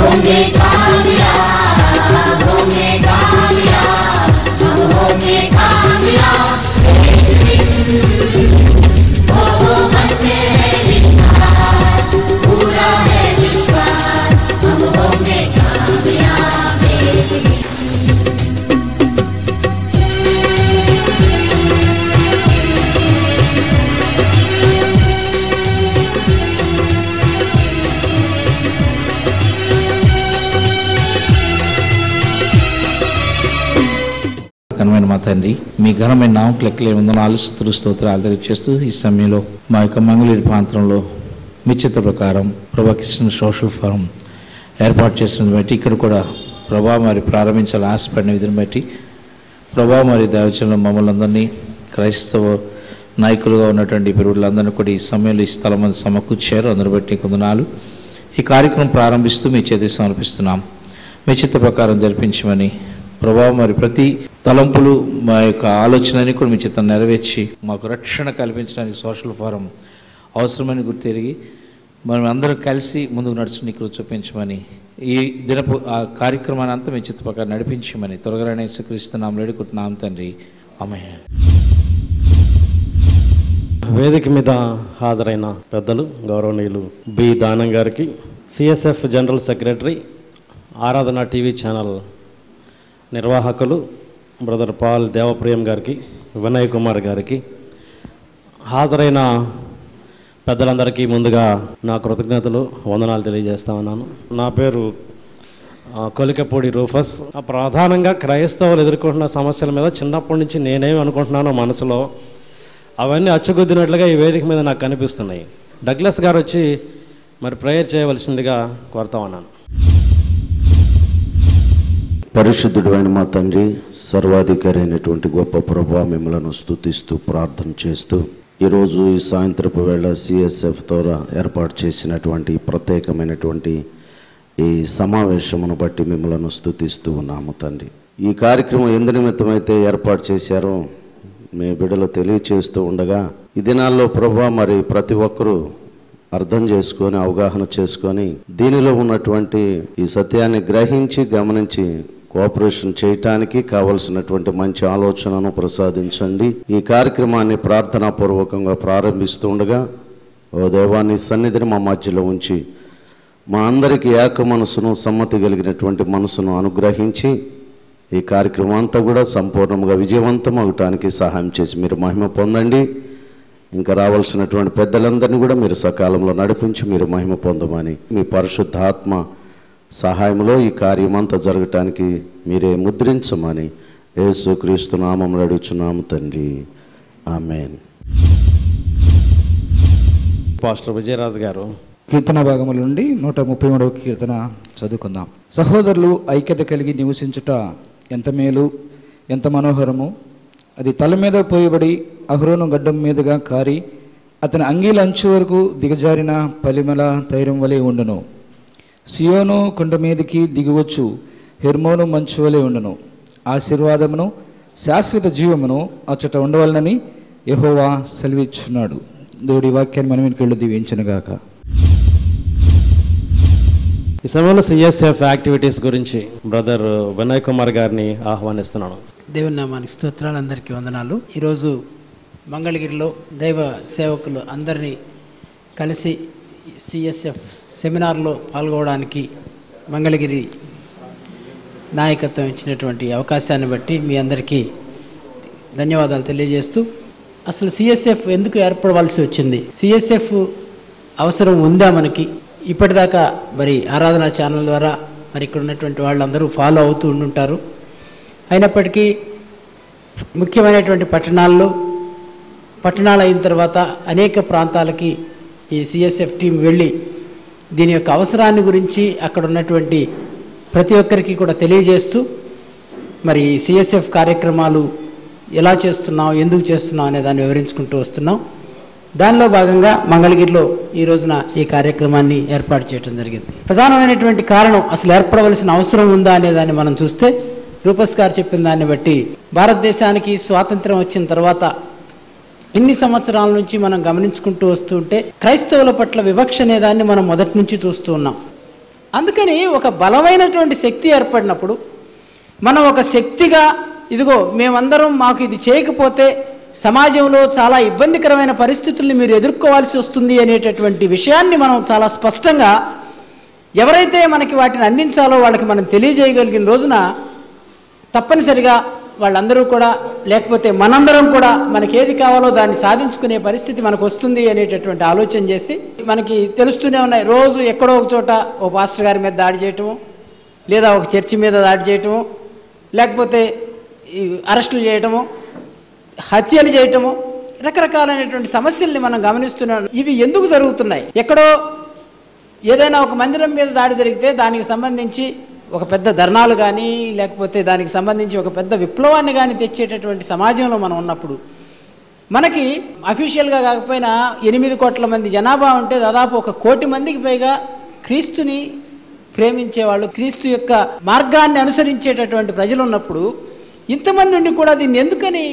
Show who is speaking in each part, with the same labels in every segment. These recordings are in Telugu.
Speaker 1: होंगे कामयाब, होंगे कामयाब, हम होंगे कामयाब एक दिन। वो मन में है विश्वास, पूरा है विश्वास, हम होंगे कामयाब एक दिन।
Speaker 2: ఘనమైన మా తండ్రి, మీ ఘనమైన నామకు లెక్కలే వందనాలు స్తుతులు స్తోత్రాలు తెలియజేస్తూ ఈ సమయంలో మా యొక్క మంగళగిరి ప్రాంతంలో మీ చిత్త ప్రకారం ప్రభా క్రిస్టియన్ సోషల్ ఫోరం ఏర్పాటు చేసినది బట్టి ఇక్కడ కూడా ప్రభా మరి ప్రారంభించాలని ఆశపడిన విధిని బట్టి ప్రభా మరి దైవజనులు మమ్మల్ని అందరినీ క్రైస్తవ నాయకులుగా ఉన్నటువంటి పిరువులందరినీ కూడా ఈ సమయంలో ఈ స్థలం మంది సమకూర్చారు. అందరి బట్టి వందనాలు. ఈ కార్యక్రమం ప్రారంభిస్తూ మీ చేతికి సమర్పిస్తున్నాం. మీ చిత్త ప్రకారం జరిపించమని ప్రభావం మరి ప్రతి తలంపులు మా యొక్క ఆలోచనని కూడా మీ చిత్తం నెరవేర్చి మాకు రక్షణ కల్పించడానికి సోషల్ ఫోరం అవసరమని గుర్తెరిగి మనం అందరం కలిసి ముందుకు నడుచు నీకు చూపించమని ఈ దినపు ఆ కార్యక్రమాన్ని అంతా మీ చిత్త ప్రకారం నడిపించమని త్వరగా యేసుక్రీస్తు నామములో వేడుకుంటున్నాం తండ్రి, ఆమేన్.
Speaker 3: వేదిక మీద హాజరైన పెద్దలు గౌరవనీయులు బి దానం గారికి, సిఎస్ఎఫ్ జనరల్ సెక్రటరీ, ఆరాధన టీవీ ఛానల్ నిర్వాహకులు బ్రదర్ పాల్ దేవప్రియం గారికి, వినయ్ కుమార్ గారికి, హాజరైన పెద్దలందరికీ ముందుగా నా కృతజ్ఞతలు వందనాలు తెలియజేస్తా ఉన్నాను. నా పేరు కొలికపూడి రూఫస్. ప్రధానంగా క్రైస్తవులు ఎదుర్కొంటున్న సమస్యల మీద చిన్నప్పటి నుంచి నేనేమి అనుకుంటున్నానో మనసులో అవన్నీ అచ్చుగుద్దినట్లుగా ఈ వేదిక మీద నాకు కనిపిస్తున్నాయి. డగ్లస్ గారు వచ్చి మరి ప్రేయర్ చేయవలసిందిగా కోరుతా ఉన్నాను.
Speaker 4: పరిశుద్ధుడు అయిన మా తండ్రి, సర్వాధికారి అయినటువంటి గొప్ప ప్రభువా, మిమ్మలను స్తుతిస్తూ ప్రార్థన చేస్తూ ఈరోజు ఈ సాయంత్రపు వేళ సిఎస్ఎఫ్ ద్వారా ఏర్పాటు చేసినటువంటి ప్రత్యేకమైనటువంటి ఈ సమావేశమును బట్టి మిమ్మలను స్తుతిస్తూ ఉన్నాము తండ్రి. ఈ కార్యక్రమం ఎందు నిమిత్తమైతే ఏర్పాటు చేశారో మీ బిడ్డలు తెలియచేస్తూ ఉండగా ఈ దినాల్లో ప్రభువా మరి ప్రతి ఒక్కరూ అర్థం చేసుకొని అవగాహన చేసుకొని దీనిలో ఉన్నటువంటి ఈ సత్యాన్ని గ్రహించి గమనించి కోఆపరేషన్ చేయటానికి కావలసినటువంటి మంచి ఆలోచనను ప్రసాదించండి. ఈ కార్యక్రమాన్ని ప్రార్థనాపూర్వకంగా ప్రారంభిస్తూ ఉండగా ఓ దేవాన్ని సన్నిధిని మా మధ్యలో ఉంచి మా అందరికీ ఏక మనసును సమ్మతి కలిగినటువంటి మనసును అనుగ్రహించి ఈ కార్యక్రమం అంతా కూడా సంపూర్ణంగా విజయవంతం అవటానికి సహాయం చేసి మీరు మహిమ పొందండి. ఇంకా రావాల్సినటువంటి పెద్దలందరినీ కూడా మీరు సకాలంలో నడిపించి మీరు మహిమ పొందమని మీ పరిశుద్ధాత్మ సహాయంలో ఈ కార్యమంతా జరగటానికి మీరే ముద్రించమని యేసుక్రీస్తు నామములో అడుగుచున్నాము తండ్రి, ఆమేన్.
Speaker 3: పాస్టర్ విజయరాజు గారు
Speaker 5: కీర్తన భాగముల నుండి 133వ కీర్తన చదువుకుందాం. సహోదరులు ఐక్యత కలిగి నివసించుట ఎంత మేలు, ఎంత మనోహరము. అది తల మీద పోయబడి అహరోను గడ్డం మీదుగా కారి అతని అంగీల అంచు వరకు దిగజారిన పలిమల తైరం వలె ఉండును. సియోను కొండ మీదకి దిగివచ్చు హెర్మోను మంచు వలె ఉండును. ఆశీర్వాదమును శాశ్వత జీవమును అచ్చట ఉండవలనని యెహోవా సెలవిచ్చున్నాడు. దేవుడి వాక్యాన్ని మనం వెనుకళ్ళు దీవించునుగాక.
Speaker 3: ఈ సమయంలో సిఎస్ఎఫ్ యాక్టివిటీస్ గురించి బ్రదర్ వినయ్ కుమార్ గారిని ఆహ్వానిస్తున్నాను.
Speaker 6: దేవుని నామానికి స్తోత్రాలు, అందరికీ వందనాలు. ఈరోజు మంగళగిరిలో దైవ సేవకులు అందరినీ కలిసి సిఎస్ఎఫ్ సెమినార్లో పాల్గొనడానికి మంగళగిరి నాయకత్వం ఇచ్చినటువంటి అవకాశాన్ని బట్టి మీ అందరికీ ధన్యవాదాలు తెలియజేస్తూ, అసలు సిఎస్ఎఫ్ ఎందుకు ఏర్పడవలసి వచ్చింది, సిఎస్ఎఫ్ అవసరం ఉందా మనకి? ఇప్పటిదాకా మరి ఆరాధన ఛానల్ ద్వారా మరి ఇక్కడ ఉన్నటువంటి వాళ్ళందరూ ఫాలో అవుతూ ఉండుంటారు. అయినప్పటికీ ముఖ్యమైనటువంటి పట్టణాలు అయిన తర్వాత అనేక ప్రాంతాలకి ఈ సిఎస్ఎఫ్ టీం వెళ్ళి దీని యొక్క అవసరాన్ని గురించి అక్కడ ఉన్నటువంటి ప్రతి ఒక్కరికి కూడా తెలియజేస్తూ మరి సిఎస్ఎఫ్ కార్యక్రమాలు ఎలా చేస్తున్నాం, ఎందుకు చేస్తున్నాం అనే దాన్ని వివరించుకుంటూ వస్తున్నాం. దానిలో భాగంగా మంగళగిరిలో ఈ రోజున ఈ కార్యక్రమాన్ని ఏర్పాటు చేయడం జరిగింది. ప్రధానమైనటువంటి కారణం అసలు ఏర్పడవలసిన అవసరం ఉందా అనే దాన్ని మనం చూస్తే రూపస్ గారు చెప్పిన దాన్ని బట్టి భారతదేశానికి స్వాతంత్రం వచ్చిన తర్వాత ఇన్ని సంవత్సరాల నుంచి మనం గమనించుకుంటూ వస్తుంటే క్రైస్తవుల పట్ల వివక్ష అనేదాన్ని మనం మొదటి నుంచి చూస్తూ ఉన్నాం. అందుకని ఒక బలమైనటువంటి శక్తి ఏర్పడినప్పుడు మనం ఒక శక్తిగా ఇదిగో మేమందరం మాకు ఇది చేయకపోతే సమాజంలో చాలా ఇబ్బందికరమైన పరిస్థితుల్ని మీరు ఎదుర్కోవాల్సి వస్తుంది అనేటటువంటి విషయాన్ని మనం చాలా స్పష్టంగా ఎవరైతే మనకి వాటిని అందించాలో వాళ్ళకి మనం తెలియజేయగలిగిన రోజున తప్పనిసరిగా వాళ్ళందరూ కూడా లేకపోతే మనందరం కూడా మనకి ఏది కావాలో దాన్ని సాధించుకునే పరిస్థితి మనకు వస్తుంది అనేటటువంటి ఆలోచన చేసి మనకి తెలుస్తూనే ఉన్నాయి. రోజు ఎక్కడో ఒక చోట ఓ పాస్టర్ గారి మీద దాడి చేయటము, లేదా ఒక చర్చి మీద దాడి చేయటము, లేకపోతే అరెస్టులు చేయటము, హత్యలు చేయటము, రకరకాలైనటువంటి సమస్యల్ని మనం గమనిస్తున్నాం. ఇవి ఎందుకు జరుగుతున్నాయి? ఎక్కడో ఏదైనా ఒక మందిరం మీద దాడి జరిగితే దానికి సంబంధించి ఒక పెద్ద ధర్నాలు కానీ లేకపోతే దానికి సంబంధించి ఒక పెద్ద విప్లవాన్ని కానీ తెచ్చేటటువంటి సమాజంలో మనం ఉన్నప్పుడు మనకి అఫీషియల్గా కాకపోయినా 8 కోట్ల మంది జనాభా ఉంటే దాదాపు 1 కోటి మందికి పైగా క్రీస్తుని ప్రేమించేవాళ్ళు, క్రీస్తు యొక్క మార్గాన్ని అనుసరించేటటువంటి ప్రజలు ఉన్నప్పుడు ఇంతమంది ఉండి కూడా దీన్ని ఎందుకని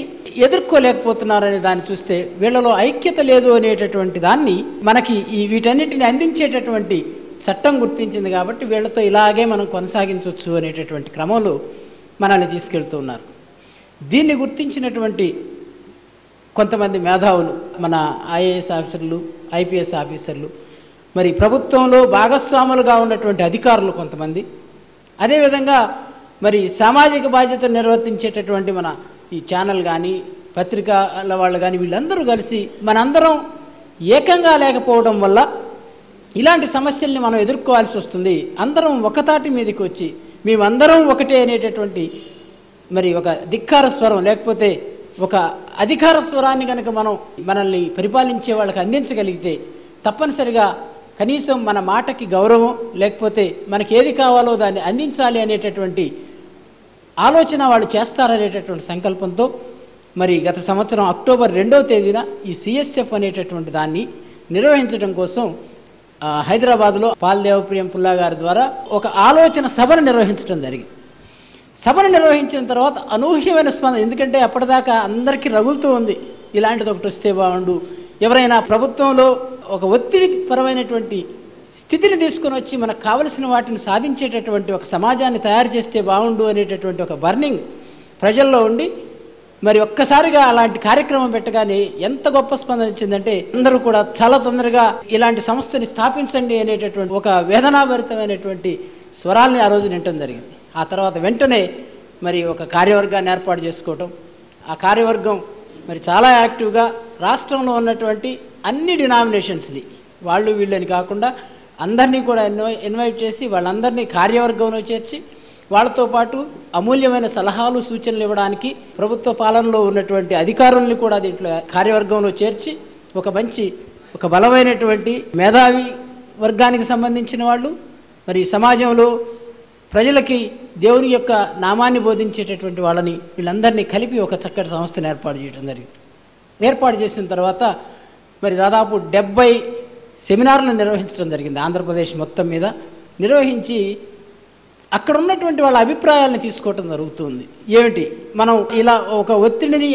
Speaker 6: ఎదుర్కోలేకపోతున్నారనే దాన్ని చూస్తే వీళ్ళలో ఐక్యత లేదు అనేటటువంటి దాన్ని మనకి వీటన్నిటిని అందించేటటువంటి చట్టం గుర్తించింది. కాబట్టి వీళ్ళతో ఇలాగే మనం కొనసాగించవచ్చు అనేటటువంటి క్రమంలో మనల్ని తీసుకెళ్తూ ఉన్నారు. దీన్ని గుర్తించినటువంటి కొంతమంది మేధావులు, మన ఐఏఎస్ ఆఫీసర్లు, ఐపీఎస్ ఆఫీసర్లు, మరి ప్రభుత్వంలో భాగస్వాములుగా ఉన్నటువంటి అధికారులు కొంతమంది, అదేవిధంగా మరి సామాజిక బాధ్యత నిర్వర్తించేటటువంటి మన ఈ ఛానల్ కానీ పత్రికల వాళ్ళు కానీ వీళ్ళందరూ కలిసి మనందరం ఏకంగా లేకపోవడం వల్ల ఇలాంటి సమస్యల్ని మనం ఎదుర్కోవాల్సి వస్తుంది. అందరం ఒకతాటి మీదకి వచ్చి మేమందరం ఒకటే అనేటటువంటి మరి ఒక ధిక్కార స్వరం లేకపోతే ఒక అధికార స్వరాన్ని కనుక మనల్ని పరిపాలించే వాళ్ళకి అందించగలిగితే తప్పనిసరిగా కనీసం మన మాటకి గౌరవం లేకపోతే మనకి ఏది కావాలో దాన్ని అందించాలి అనేటటువంటి ఆలోచన వాళ్ళు చేస్తారనేటటువంటి సంకల్పంతో మరి గత సంవత్సరం అక్టోబర్ 2వ తేదీన ఈ సిఎస్ఎఫ్ అనేటటువంటి దాన్ని నిర్వహించడం కోసం హైదరాబాద్లో పాల్దేవప్రియం పుల్లా గారి ద్వారా ఒక ఆలోచన సభను నిర్వహించడం జరిగింది. సభను నిర్వహించిన తర్వాత అనూహ్యమైన స్పందన, ఎందుకంటే అప్పటిదాకా అందరికీ రగులుతూ ఉంది ఇలాంటిది ఒకటి వస్తే బాగుండు, ఎవరైనా ప్రభుత్వంలో ఒక ఒత్తిడి పరమైనటువంటి స్థితిని తీసుకొని వచ్చి మనకు కావలసిన వాటిని సాధించేటటువంటి ఒక సమాజాన్ని తయారు చేస్తే బాగుండు అనేటటువంటి ఒక బర్నింగ్ ప్రజల్లో ఉండి మరి ఒక్కసారిగా అలాంటి కార్యక్రమం పెట్టగానే ఎంత గొప్ప స్పందన వచ్చిందంటే అందరూ కూడా చాలా తొందరగా ఇలాంటి సంస్థని స్థాపించండి అనేటటువంటి ఒక వేదనాభరితమైనటువంటి స్వరాల్ని ఆ రోజు వినటం జరిగింది. ఆ తర్వాత వెంటనే మరి ఒక కార్యవర్గాన్ని ఏర్పాటు చేసుకోవటం, ఆ కార్యవర్గం మరి చాలా యాక్టివ్గా రాష్ట్రంలో ఉన్నటువంటి అన్ని డినామినేషన్స్ని వాళ్ళు వీళ్ళని కాకుండా అందరినీ కూడా ఇన్వైట్ చేసి వాళ్ళందరినీ కార్యవర్గంలో చేర్చి వాళ్ళతో పాటు అమూల్యమైన సలహాలు సూచనలు ఇవ్వడానికి ప్రభుత్వ పాలనలో ఉన్నటువంటి అధికారుల్ని కూడా దీంట్లో కార్యవర్గంలో చేర్చి ఒక బలమైనటువంటి మేధావి వర్గానికి సంబంధించిన వాళ్ళు మరి సమాజంలో ప్రజలకి దేవుని యొక్క నామాన్ని బోధించేటటువంటి వాళ్ళని వీళ్ళందరినీ కలిపి ఒక చక్కటి సంస్థను ఏర్పాటు చేయడం జరిగింది. ఏర్పాటు చేసిన తర్వాత మరి దాదాపు 70 సెమినార్లు నిర్వహించడం జరిగింది. ఆంధ్రప్రదేశ్ మొత్తం మీద నిర్వహించి అక్కడ ఉన్నటువంటి వాళ్ళ అభిప్రాయాలను తీసుకోవటం జరుగుతుంది. ఏమిటి మనం ఇలా ఒక ఒత్తిడిని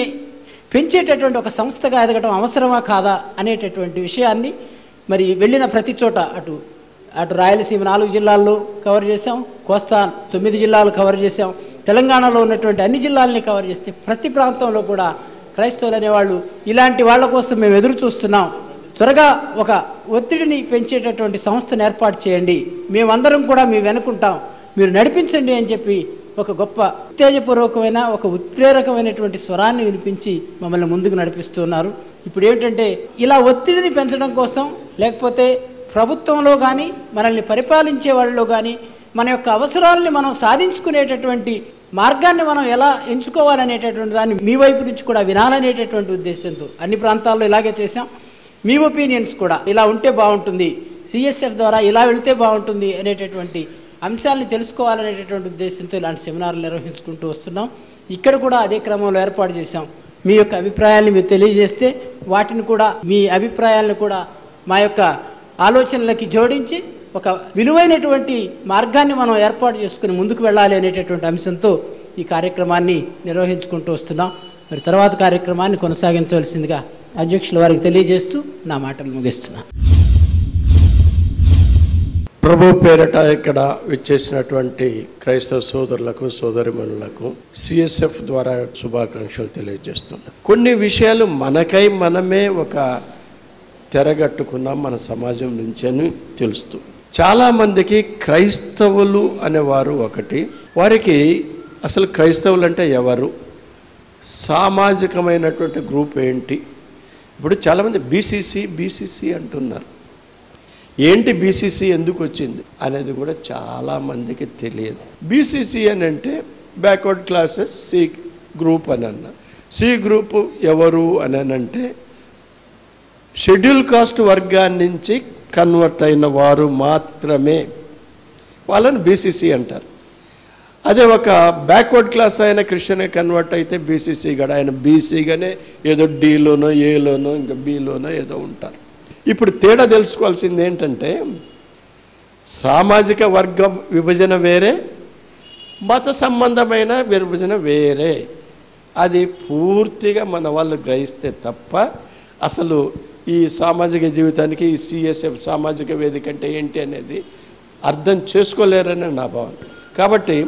Speaker 6: పెంచేటటువంటి ఒక సంస్థగా ఎదగటం అవసరమా కాదా అనేటటువంటి విషయాన్ని మరి వెళ్ళిన ప్రతి చోట అటు రాయలసీమ 4 జిల్లాల్లో కవర్ చేసాం, కోస్తా 9 జిల్లాలు కవర్ చేసాం, తెలంగాణలో ఉన్నటువంటి అన్ని జిల్లాలని కవర్ చేస్తే ప్రతి ప్రాంతంలో కూడా క్రైస్తవులు అనేవాళ్ళు ఇలాంటి వాళ్ళ కోసం మేము ఎదురు చూస్తున్నాం, త్వరగా ఒక ఒత్తిడిని పెంచేటటువంటి సంస్థను ఏర్పాటు చేయండి, మేమందరం కూడా మీ వెనుకుంటాం, మీరు నడిపించండి అని చెప్పి ఒక గొప్ప ఉత్తేజపూర్వకమైన ఒక ఉత్ప్రేరకమైనటువంటి స్వరాన్ని వినిపించి మమ్మల్ని ముందుకు నడిపిస్తున్నారు. ఇప్పుడు ఏమిటంటే ఇలా ఒత్తిడిని పెంచడం కోసం లేకపోతే ప్రభుత్వంలో కానీ మనల్ని పరిపాలించే వాళ్ళలో కానీ మన యొక్క అవసరాలని మనం సాధించుకునేటటువంటి మార్గాన్ని మనం ఎలా ఎంచుకోవాలనేటటువంటి దాన్ని మీ వైపు నుంచి కూడా వినాలనేటటువంటి ఉద్దేశంతో అన్ని ప్రాంతాల్లో ఇలాగే చేసాం. మీ ఒపీనియన్స్ కూడా ఇలా ఉంటే బాగుంటుంది, సిఎస్ఎఫ్ ద్వారా ఇలా వెళితే బాగుంటుంది అనేటటువంటి అంశాలని తెలుసుకోవాలనేటటువంటి ఉద్దేశంతో ఇలాంటి సెమినార్లు నిర్వహించుకుంటూ వస్తున్నాం. ఇక్కడ కూడా అదే క్రమంలో ఏర్పాటు చేశాం. మీ యొక్క అభిప్రాయాలను మీరు తెలియజేస్తే వాటిని కూడా మీ అభిప్రాయాలను కూడా మా యొక్క ఆలోచనలకి జోడించి ఒక విలువైనటువంటి మార్గాన్ని మనం ఏర్పాటు చేసుకుని ముందుకు వెళ్ళాలి అనేటటువంటి అంశంతో ఈ కార్యక్రమాన్ని నిర్వహించుకుంటూ వస్తున్నాం. మరి తర్వాత కార్యక్రమాన్ని కొనసాగించవలసిందిగా అధ్యక్షుల వారికి తెలియజేస్తూ నా మాటలు ముగిస్తున్నాను.
Speaker 7: ప్రభు పేరట ఇక్కడ విచ్చేసినటువంటి క్రైస్తవ సోదరులకు సోదరిమణులకు సిఎస్ఎఫ్ ద్వారా శుభాకాంక్షలు తెలియజేస్తున్నాం. కొన్ని విషయాలు మనకై మనమే ఒక తెరగట్టుకున్నాం మన సమాజం నుంచి అని తెలుస్తూ, చాలామందికి క్రైస్తవులు అనేవారు ఒకటి, వారికి అసలు క్రైస్తవులు అంటే ఎవరు, సామాజికమైనటువంటి గ్రూప్ ఏంటి. ఇప్పుడు చాలామంది బీసీసీ అంటున్నారు. ఏంటి బీసీసీ ఎందుకు వచ్చింది అనేది కూడా చాలామందికి తెలియదు. బీసీసీ అని అంటే బ్యాక్వర్డ్ క్లాసెస్ సి గ్రూప్ అని అన్న. సి గ్రూప్ ఎవరు అని అంటే షెడ్యూల్ కాస్ట్ వర్గాన్ని నుంచి కన్వర్ట్ అయిన వారు మాత్రమే, వాళ్ళని బీసీసీ అంటారు. అదే ఒక బ్యాక్వర్డ్ క్లాస్ అయిన క్రిస్టియన్ కన్వర్ట్ అయితే బీసీసీ గడ ఆయన బీసీగానే ఏదో డీలోనో ఏలోనో ఇంకా బీలోనో ఏదో ఉంటారు. ఇప్పుడు తేడా తెలుసుకోవాల్సింది ఏంటంటే సామాజిక వర్గ విభజన వేరే, మత సంబంధమైన విభజన వేరే. అది పూర్తిగా మన వాళ్ళు గ్రహిస్తే తప్ప అసలు ఈ సామాజిక జీవితానికి ఈ సిఎస్ఎఫ్ సామాజిక వేదిక అంటే ఏంటి అనేది అర్థం చేసుకోలేరని నా భావన. కాబట్టి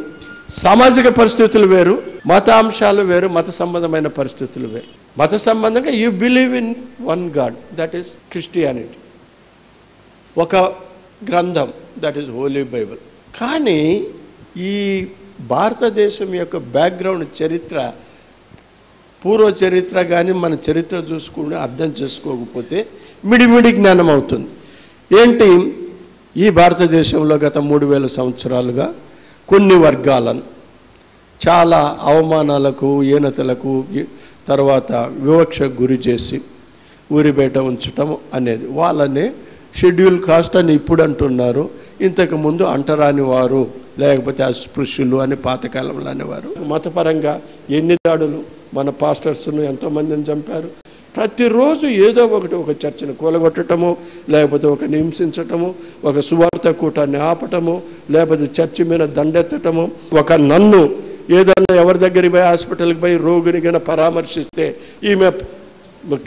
Speaker 7: సామాజిక పరిస్థితులు వేరు, మత అంశాలు వేరు, మత సంబంధమైన పరిస్థితులు వేరు. మత సంబంధంగా you believe in one God, that is Christianity, ఒక గ్రంథం, దట్ ఈస్ హోలీ బైబిల్. కానీ ఈ భారతదేశం యొక్క బ్యాక్గ్రౌండ్ చరిత్ర, పూర్వ చరిత్ర కానీ మన చరిత్ర చూసుకుని అర్థం చేసుకోకపోతే మిడిమిడి జ్ఞానం అవుతుంది. ఏంటి, ఈ భారతదేశంలో గత 3000 సంవత్సరాలుగా కొన్ని వర్గాలను చాలా అవమానాలకు, ఈనతలకు, తర్వాత వివక్షకు గురి చేసి ఊరి బయట ఉంచటం అనేది, వాళ్ళని షెడ్యూల్ కాస్ట్ అని ఇప్పుడు అంటున్నారు. ఇంతకుముందు అంటరాని వారు లేకపోతే అస్పృశ్యులు అని పాతకాలంలో అనేవారు. మతపరంగా ఎన్ని దాడులు, మన పాస్టర్స్ను ఎంతోమందిని చంపారు. ప్రతిరోజు ఏదో ఒకటి, ఒక చర్చను కూలగొట్టడము, లేకపోతే ఒక హింసించటము, ఒక సువార్త కూటాన్ని ఆపటము, లేకపోతే చర్చి మీద దండెత్తటము, ఒక నన్ను ఏదన్నా ఎవరి దగ్గరికి పోయి హాస్పిటల్కి పోయి రోగిని కన్నా పరామర్శిస్తే ఈమె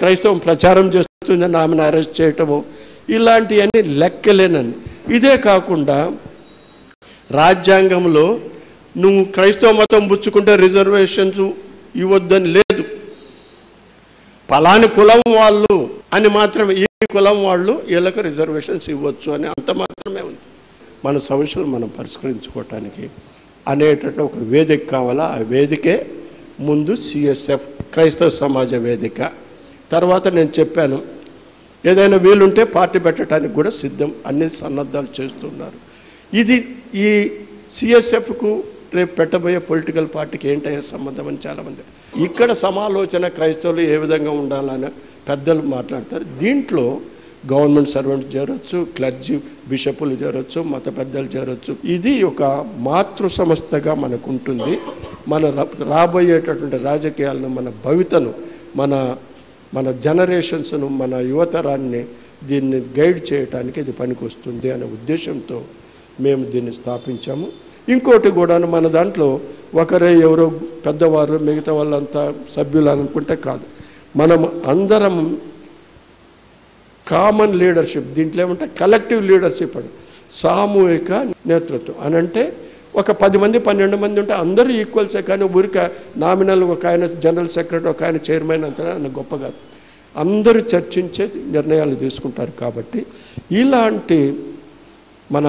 Speaker 7: క్రైస్తవం ప్రచారం చేస్తుందని ఆమెను అరెస్ట్ చేయటము, ఇలాంటివన్నీ లెక్కలేనని. ఇదే కాకుండా రాజ్యాంగంలో నువ్వు క్రైస్తవ మతం పుచ్చుకుంటే రిజర్వేషన్స్ ఇవ్వద్దని లేదు, పలాని కులం వాళ్ళు అని మాత్రమే, ఈ కులం వాళ్ళు వీళ్ళకు రిజర్వేషన్స్ ఇవ్వచ్చు అని అంత మాత్రమే ఉంది. మన సమస్యలు మనం పరిష్కరించుకోవటానికి అనేటటువంటి ఒక వేదిక కావాలా. ఆ వేదికే ముందు సిఎస్ఎఫ్ క్రైస్తవ సమాజ వేదిక. తర్వాత నేను చెప్పాను ఏదైనా వీలుంటే పార్టీ పెట్టడానికి కూడా సిద్ధం, అన్ని సన్నద్ధాలు చేస్తున్నారు. ఇది ఈ సిఎస్ఎఫ్కు రేపు పెట్టబోయే పొలిటికల్ పార్టీకి ఏంటయ్యే సంబంధం అని చాలామంది ఇక్కడ సమాలోచన క్రైస్తవులు ఏ విధంగా ఉండాలని పెద్దలు మాట్లాడతారు. దీంట్లో గవర్నమెంట్ సర్వెంట్స్ చేరొచ్చు, క్లర్జీ బిషపులు చేరొచ్చు, మత పెద్దలు చేరొచ్చు. ఇది ఒక మాతృ సంస్థగా మనకు ఉంటుంది. మన రాబోయేటటువంటి రాజకీయాలను, మన భవితను, మన జనరేషన్స్ను, మన యువతరాన్ని దీన్ని గైడ్ చేయడానికి ఇది పనికొస్తుంది అనే ఉద్దేశంతో మేము దీన్ని స్థాపించాము. ఇంకోటి కూడా మన దాంట్లో ఒకరే ఎవరో పెద్దవారు మిగతా వాళ్ళంతా సభ్యులు అనుకుంటే కాదు, మనం అందరం కామన్ లీడర్షిప్. దీంట్లో ఏమంటే కలెక్టివ్ లీడర్షిప్ అని, సామూహిక నేతృత్వం అని అంటే ఒక 10 మంది 12 మంది ఉంటే అందరూ ఈక్వల్సే. కానీ ఊరిక నామినల్ ఒక ఆయన జనరల్ సెక్రటరీ, ఒక ఆయన చైర్మన్ అంతా గొప్ప కాదు. అందరూ చర్చించే నిర్ణయాలు తీసుకుంటారు. కాబట్టి ఇలాంటి మన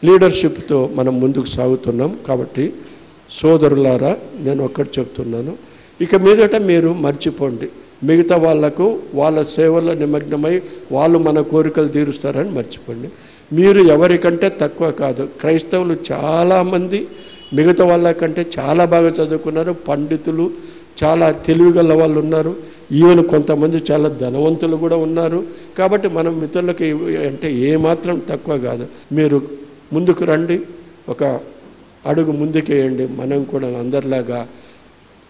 Speaker 7: లీడర్షిప్తో మనం ముందుకు సాగుతున్నాం. కాబట్టి సోదరులారా, నేను ఒక్కటి చెప్తున్నాను, ఇక మీదట మీరు మర్చిపోండి, మిగతా వాళ్లకు వాళ్ళ సేవల్లో నిమగ్నమై వాళ్ళు మన కోరికలు తీరుస్తారని మర్చిపోండి. మీరు ఎవరికంటే తక్కువ కాదు. క్రైస్తవులు చాలామంది మిగతా వాళ్ళకంటే చాలా బాగా చదువుకున్నారు, పండితులు, చాలా తెలివిగల వాళ్ళు ఉన్నారు. ఈవెన్ కొంతమంది చాలా ధనవంతులు కూడా ఉన్నారు. కాబట్టి మనం మిత్రులకి అంటే ఏమాత్రం తక్కువ కాదు. మీరు ముందుకు రండి, ఒక అడుగు ముందుకేయండి. మనం కూడా అందరిలాగా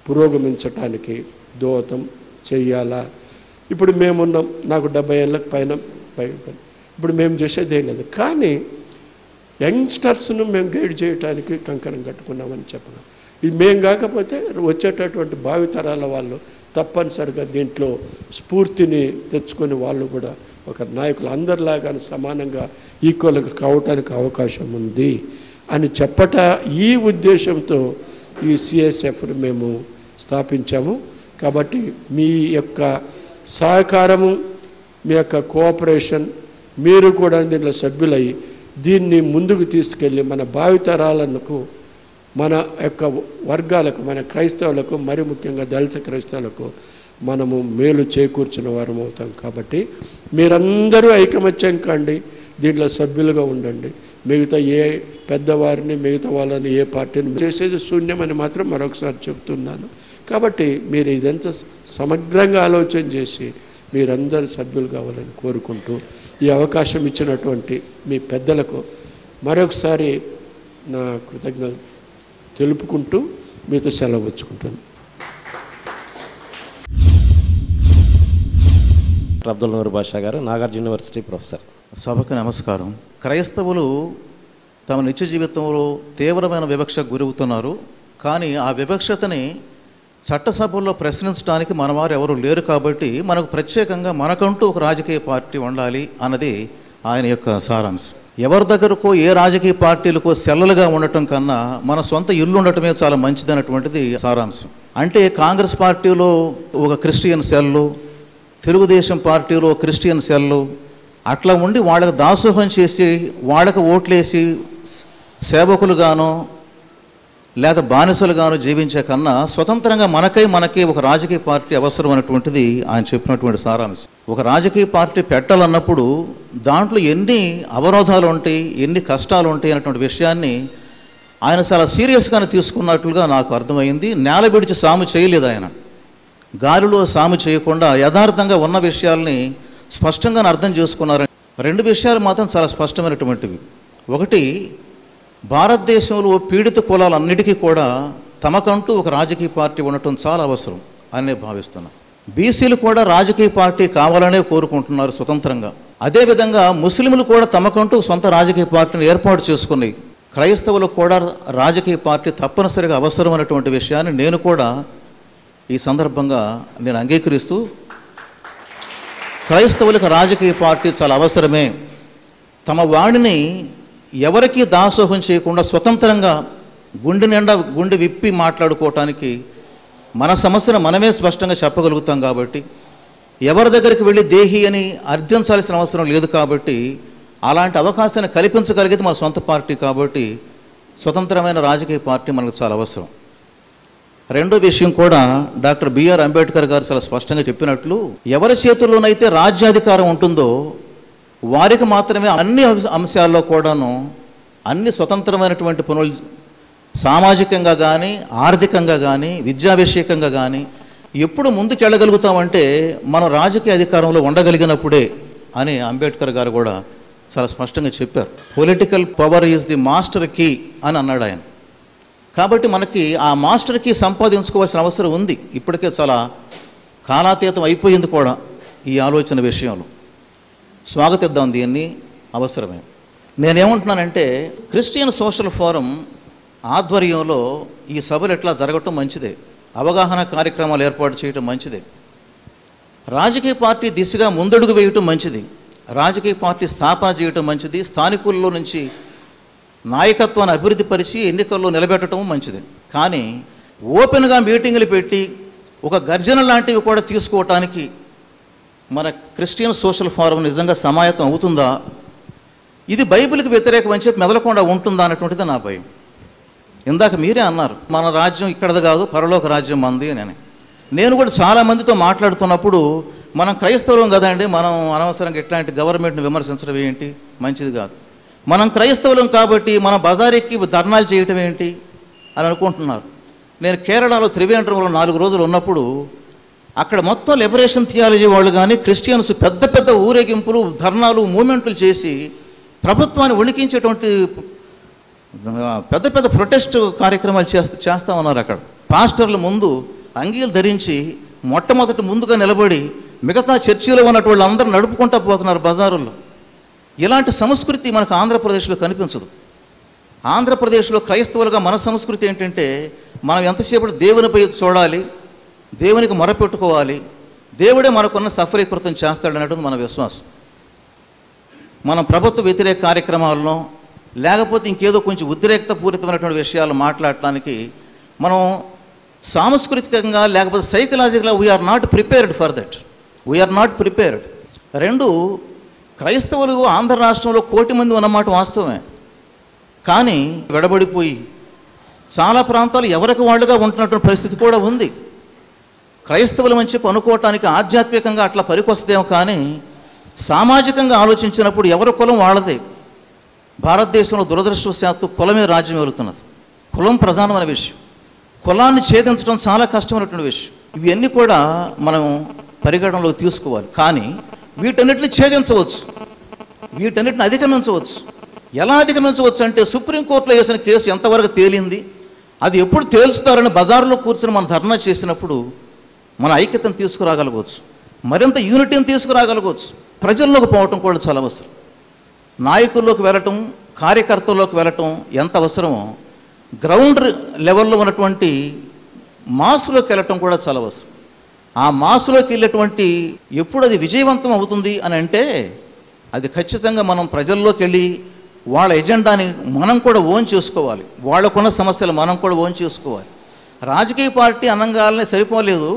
Speaker 7: పురోగమించటానికి దోహదం చెయ్యాలా. ఇప్పుడు మేమున్నాం, నాకు 70 ఏళ్ళకి పైన ఇప్పుడు మేము చేసేది ఏం లేదు. కానీ యంగ్స్టర్స్ను మేము గైడ్ చేయడానికి కంకణం కట్టుకున్నామని చెప్పను. ఇది మేము కాకపోతే వచ్చేటటువంటి భావితరాల వాళ్ళు తప్పనిసరిగా దీంట్లో స్ఫూర్తిని తెచ్చుకొని వాళ్ళు కూడా ఒక నాయకులు అందరిలాగా సమానంగా ఈక్వల్గా కావటానికి అవకాశం ఉంది అని చెప్పట ఈ ఉద్దేశంతో ఈ సిఎస్ఎఫ్ను మేము స్థాపించాము. కాబట్టి మీ యొక్క సహకారము, మీ యొక్క కోఆపరేషన్, మీరు కూడా దీంట్లో సభ్యులై దీన్ని ముందుకు తీసుకెళ్ళి మన భావితరాలకు, మన యొక్క వర్గాలకు, మన క్రైస్తవులకు, మరి ముఖ్యంగా దళిత క్రైస్తవులకు మనము మేలు చేకూర్చిన వారం అవుతాం. కాబట్టి మీరందరూ ఐకమత్యం కండి, దీంట్లో సభ్యులుగా ఉండండి. మిగతా ఏ పెద్దవారిని, మిగతా వాళ్ళని, ఏ పార్టీని చేసేది శూన్యమని మాత్రం మరొకసారి చెప్తున్నాను. కాబట్టి మీరు ఇదంతా సమగ్రంగా ఆలోచన చేసి మీరందరూ సభ్యులు కావాలని కోరుకుంటూ ఈ అవకాశం ఇచ్చినటువంటి మీ పెద్దలకు మరొకసారి నా కృతజ్ఞతలు తెలుపుకుంటూ మీతో సెలవు వచ్చుకుంటాను.
Speaker 3: అబ్దుల్ నూర్ బాషా గారు, నాగార్జున యూనివర్సిటీ ప్రొఫెసర్.
Speaker 8: సభకు నమస్కారం. క్రైస్తవులు తమ నిత్య జీవితంలో తీవ్రమైన వివక్షకు గురవుతున్నారు. కానీ ఆ వివక్షతని చట్టసభల్లో ప్రశ్నించడానికి మనవారు ఎవరు లేరు. కాబట్టి మనకు ప్రత్యేకంగా మనకంటూ ఒక రాజకీయ పార్టీ ఉండాలి అన్నది ఆయన యొక్క సారాంశం. ఎవరి దగ్గరకో ఏ రాజకీయ పార్టీలకో సెల్లలుగా ఉండటం కన్నా మన సొంత ఇల్లు ఉండటమే చాలా మంచిదన్నటువంటిది సారాంశం. అంటే కాంగ్రెస్ పార్టీలో ఒక క్రిస్టియన్ సెల్లు, తెలుగుదేశం పార్టీలో క్రిస్టియన్ సెల్లు అట్లా ఉండి వాళ్ళకు దాసోహం చేసి వాళ్ళకు ఓట్లేసి సేవకులుగానో లేదా బానిసలుగానో జీవించే కన్నా స్వతంత్రంగా మనకి ఒక రాజకీయ పార్టీ అవసరం అనేటువంటిది ఆయన చెప్పినటువంటి సారాంశం. ఒక రాజకీయ పార్టీ పెట్టాలన్నప్పుడు దాంట్లో ఎన్ని అవరోధాలు ఉంటాయి, ఎన్ని కష్టాలు ఉంటాయి అనేటువంటి విషయాన్ని ఆయన చాలా సీరియస్గానే తీసుకున్నట్లుగా నాకు అర్థమైంది. నేల విడిచి సాము చేయలేదు ఆయన, గాలిలో సాము చేయకుండా యథార్థంగా ఉన్న విషయాల్ని స్పష్టంగా అర్థం చేసుకున్నారు. రెండు విషయాలు మాత్రం చాలా స్పష్టమైనటువంటివి. ఒకటి, భారతదేశంలో పీడిత కులాలన్నిటికీ కూడా తమకంటూ ఒక రాజకీయ పార్టీ ఉండటం చాలా అవసరం అని నేను భావిస్తున్నాను. బీసీలు కూడా రాజకీయ పార్టీ కావాలనే కోరుకుంటున్నారు స్వతంత్రంగా. అదేవిధంగా ముస్లింలు కూడా తమకంటూ సొంత రాజకీయ పార్టీని ఏర్పాటు చేసుకున్నాయి. క్రైస్తవులకు కూడా రాజకీయ పార్టీ తప్పనిసరిగా అవసరమైనటువంటి విషయాన్ని నేను కూడా ఈ సందర్భంగా నేను అంగీకరిస్తూ, క్రైస్తవులకు రాజకీయ పార్టీ చాలా అవసరమే. తమ వాణిని ఎవరికీ దాసోహం చేయకుండా స్వతంత్రంగా గుండె నిండా గుండె విప్పి మాట్లాడుకోవటానికి మన సమస్యను మనమే స్పష్టంగా చెప్పగలుగుతాం. కాబట్టి ఎవరి దగ్గరికి వెళ్ళి దేహి అని అర్థించాల్సిన అవసరం లేదు. కాబట్టి అలాంటి అవకాశాన్ని కల్పించగలిగేది మన సొంత పార్టీ. కాబట్టి స్వతంత్రమైన రాజకీయ పార్టీ మనకు చాలా అవసరం. రెండో విషయం కూడా డాక్టర్ బిఆర్ అంబేద్కర్ గారు చాలా స్పష్టంగా చెప్పినట్లు, ఎవరి చేతుల్లోనైతే రాజ్యాధికారం ఉంటుందో వారికి మాత్రమే అన్ని అంశాల్లో కూడాను అన్ని స్వతంత్రమైనటువంటి పనులు సామాజికంగా కానీ, ఆర్థికంగా కానీ, విద్యాభిషేకంగా కానీ ఎప్పుడు ముందుకెళ్ళగలుగుతామంటే మనం రాజకీయ అధికారంలో ఉండగలిగినప్పుడే అని అంబేద్కర్ గారు కూడా చాలా స్పష్టంగా చెప్పారు. Political power is the master key అని అన్నాడు ఆయన. కాబట్టి మనకి ఆ మాస్టర్ కీ సంపాదించుకోవాల్సిన అవసరం ఉంది. ఇప్పటికే చాలా కాలాతీతం అయిపోయింది కూడా ఈ ఆలోచన విషయంలో. స్వాగతిద్దాం, దీన్ని అవసరమే. నేనేమంటున్నానంటే, క్రిస్టియన్ సోషల్ ఫోరం ఆధ్వర్యంలో ఈ సభలు ఎట్లా జరగటం మంచిదే, అవగాహన కార్యక్రమాలు ఏర్పాటు చేయటం మంచిదే, రాజకీయ పార్టీ దిశగా ముందడుగు వేయటం మంచిది, రాజకీయ పార్టీ స్థాపన చేయటం మంచిది, స్థానికుల్లో నుంచి నాయకత్వాన్ని అభివృద్ధి పరిచి ఎన్నికల్లో నిలబెట్టడం మంచిది. కానీ ఓపెన్గా మీటింగులు పెట్టి ఒక గర్జన లాంటివి కూడా తీసుకోవటానికి మన క్రిస్టియన్ సోషల్ ఫోరం నిజంగా సమాయత్తం అవుతుందా, ఇది బైబిల్కి వ్యతిరేకం అని చెప్పి మెదలకుండా ఉంటుందా అన్నటువంటిది నా భయం. ఇందాక మీరే అన్నారు, మన రాజ్యం ఇక్కడది కాదు, పరలోక రాజ్యం మంది అని. నేను కూడా చాలామందితో మాట్లాడుతున్నప్పుడు, మనం క్రైస్తవులం కదండి, మనం అనవసరంగా ఇట్లాంటి గవర్నమెంట్ని విమర్శించడం ఏంటి, మంచిది కాదు. మనం క్రైస్తవులం కాబట్టి మనం బజారెక్కి ధర్నాలు చేయటం ఏంటి అని అనుకుంటున్నారు. నేను కేరళలో త్రివేంద్రంలో 4 రోజులు ఉన్నప్పుడు అక్కడ మొత్తం లిబరేషన్ థియాలజీ వాళ్ళు కానీ క్రిస్టియన్స్ పెద్ద పెద్ద ఊరేగింపులు, ధర్నాలు, మూమెంట్లు చేసి ప్రభుత్వాన్ని వణికించేటువంటి పెద్ద పెద్ద ప్రొటెస్ట్ కార్యక్రమాలు చేస్తూ ఉన్నారు. అక్కడ పాస్టర్ల ముందు అంగీలు ధరించి మొట్టమొదటి ముందుగా నిలబడి మిగతా చర్చిలో ఉన్నటువంటి వాళ్ళందరూ నడుపుకుంటూ పోతున్నారు బజారుల్లో. ఇలాంటి సంస్కృతి మనకు ఆంధ్రప్రదేశ్లో కనిపించదు. ఆంధ్రప్రదేశ్లో క్రైస్తవులుగా మన సంస్కృతి ఏంటంటే, మనం ఎంతసేపు దేవునిపై చూడాలి, దేవునికి మొరపెట్టుకోవాలి, దేవుడే మనకున్న సఫలీకృతం చేస్తాడనేటువంటి మన విశ్వాసం. మనం ప్రభుత్వ వ్యతిరేక కార్యక్రమాలను లేకపోతే ఇంకేదో కొంచెం ఉద్రేక్తపూరితమైనటువంటి విషయాలు మాట్లాడటానికి మనం సాంస్కృతికంగా లేకపోతే సైకలాజికల్గా we're not prepared for that. We're not prepared. 2, క్రైస్తవులు ఆంధ్ర రాష్ట్రంలో 1 కోటి మంది ఉన్నమాట వాస్తవమే. కానీ విడబడిపోయి చాలా ప్రాంతాలు ఎవరికి వాళ్ళుగా ఉంటున్నటువంటి పరిస్థితి కూడా ఉంది. క్రైస్తవులు అని చెప్పి అనుకోవటానికి ఆధ్యాత్మికంగా అట్లా పనికొస్తుందేమో, కానీ సామాజికంగా ఆలోచించినప్పుడు ఎవరి కులం వాళ్ళదే. భారతదేశంలో దురదృష్టవశాత్తు కులమే రాజ్యం వెళుతున్నది. కులం ప్రధానమైన విషయం. కులాన్ని ఛేదించడం చాలా కష్టమైనటువంటి విషయం. ఇవన్నీ కూడా మనం పరిగణనలోకి తీసుకోవాలి. కానీ వీటన్నిటిని ఛేదించవచ్చు, వీటన్నిటిని అధిగమించవచ్చు. ఎలా అధిగమించవచ్చు అంటే సుప్రీంకోర్టులో వేసిన కేసు ఎంతవరకు తేలింది, అది ఎప్పుడు తేల్చుతారని బజారులో కూర్చొని మనం ధర్నా చేసినప్పుడు మన ఐక్యతను తీసుకురాగలగవచ్చు, మరింత యూనిటీని తీసుకురాగలగవచ్చు. ప్రజల్లోకి పోవటం కూడా చాలా అవసరం. నాయకుల్లోకి వెళ్ళటం, కార్యకర్తల్లోకి వెళ్ళటం ఎంత అవసరమో గ్రౌండ్ లెవెల్లో ఉన్నటువంటి మాసులోకి వెళ్ళటం కూడా చాలా అవసరం. ఆ మాసులోకి వెళ్ళేటువంటి ఎప్పుడు అది విజయవంతం అవుతుంది అని అంటే అది ఖచ్చితంగా మనం ప్రజల్లోకి వెళ్ళి వాళ్ళ ఎజెండాని మనం కూడా ఓన్ చేసుకోవాలి, వాళ్ళకున్న సమస్యలు మనం కూడా ఓన్ చేసుకోవాలి. రాజకీయ పార్టీ అనంగానే సరిపోలేదు,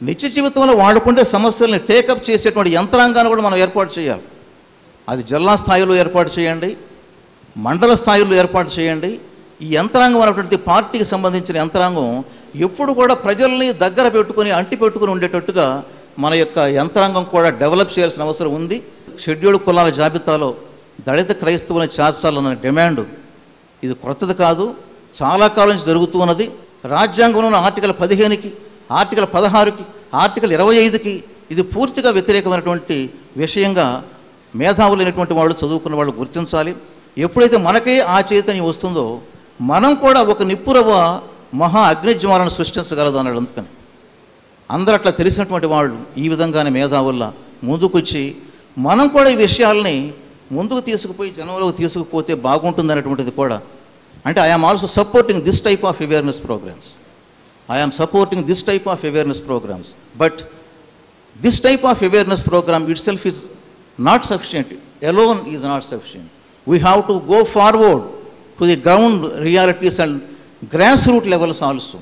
Speaker 8: నిత్య జీవితంలో వాడుకుంటే సమస్యల్ని టేకప్ చేసేటువంటి యంత్రాంగాన్ని కూడా మనం ఏర్పాటు చేయాలి. అది జిల్లా స్థాయిలో ఏర్పాటు చేయండి, మండల స్థాయిలో ఏర్పాటు చేయండి. ఈ యంత్రాంగం అనేటువంటి పార్టీకి సంబంధించిన యంత్రాంగం ఎప్పుడు కూడా ప్రజల్ని దగ్గర పెట్టుకొని అంటి పెట్టుకుని ఉండేటట్టుగా మన యొక్క యంత్రాంగం కూడా డెవలప్ చేయాల్సిన అవసరం ఉంది. షెడ్యూల్డ్ కులాల జాబితాలో దళిత క్రైస్తవులను చేర్చాలన్న డిమాండ్ ఇది కొత్తది కాదు, చాలా కాలం నుంచి జరుగుతూ ఉన్నది. రాజ్యాంగంలో ఆర్టికల్ 15కి, ఆర్టికల్ 16కి, ఆర్టికల్ 25కి ఇది పూర్తిగా వ్యతిరేకమైనటువంటి విషయంగా మేధావులైనటువంటి వాళ్ళు, చదువుకున్న వాళ్ళు గుర్తించాలి. ఎప్పుడైతే మనకే ఆ చైతన్యం వస్తుందో మనం కూడా ఒక నిప్పురవ మహా అగ్నిజ్వాలను సృష్టించగలదు అన్నాడు. అందుకని అందరూ అట్లా తెలిసినటువంటి వాళ్ళు ఈ విధంగానే మేధావుల్లా ముందుకొచ్చి మనం కూడా ఈ విషయాల్ని ముందుకు తీసుకుపోయి జనంలోకి తీసుకుపోతే బాగుంటుంది అనేటువంటిది కూడా. అంటే I'm also supporting this type of awareness programmes. I'm supporting this type of awareness programmes. But this type of awareness programme itself is not sufficient. alone is not sufficient. We have to go forward to the ground realities and grassroots levels also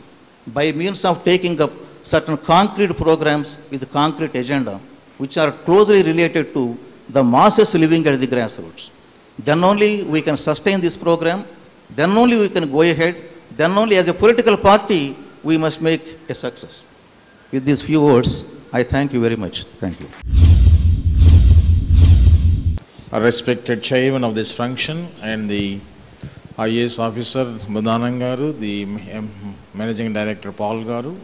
Speaker 8: by means of taking up certain concrete programs with concrete agenda which are closely related to the masses living at the grassroots. Then only we can sustain this program, then only we can go ahead, then only as a political party we must make a success. With these few words, I thank you very much. Thank you.
Speaker 9: Respected chairman of this function and the IAS officer Budanam garu, the managing director Paul garu,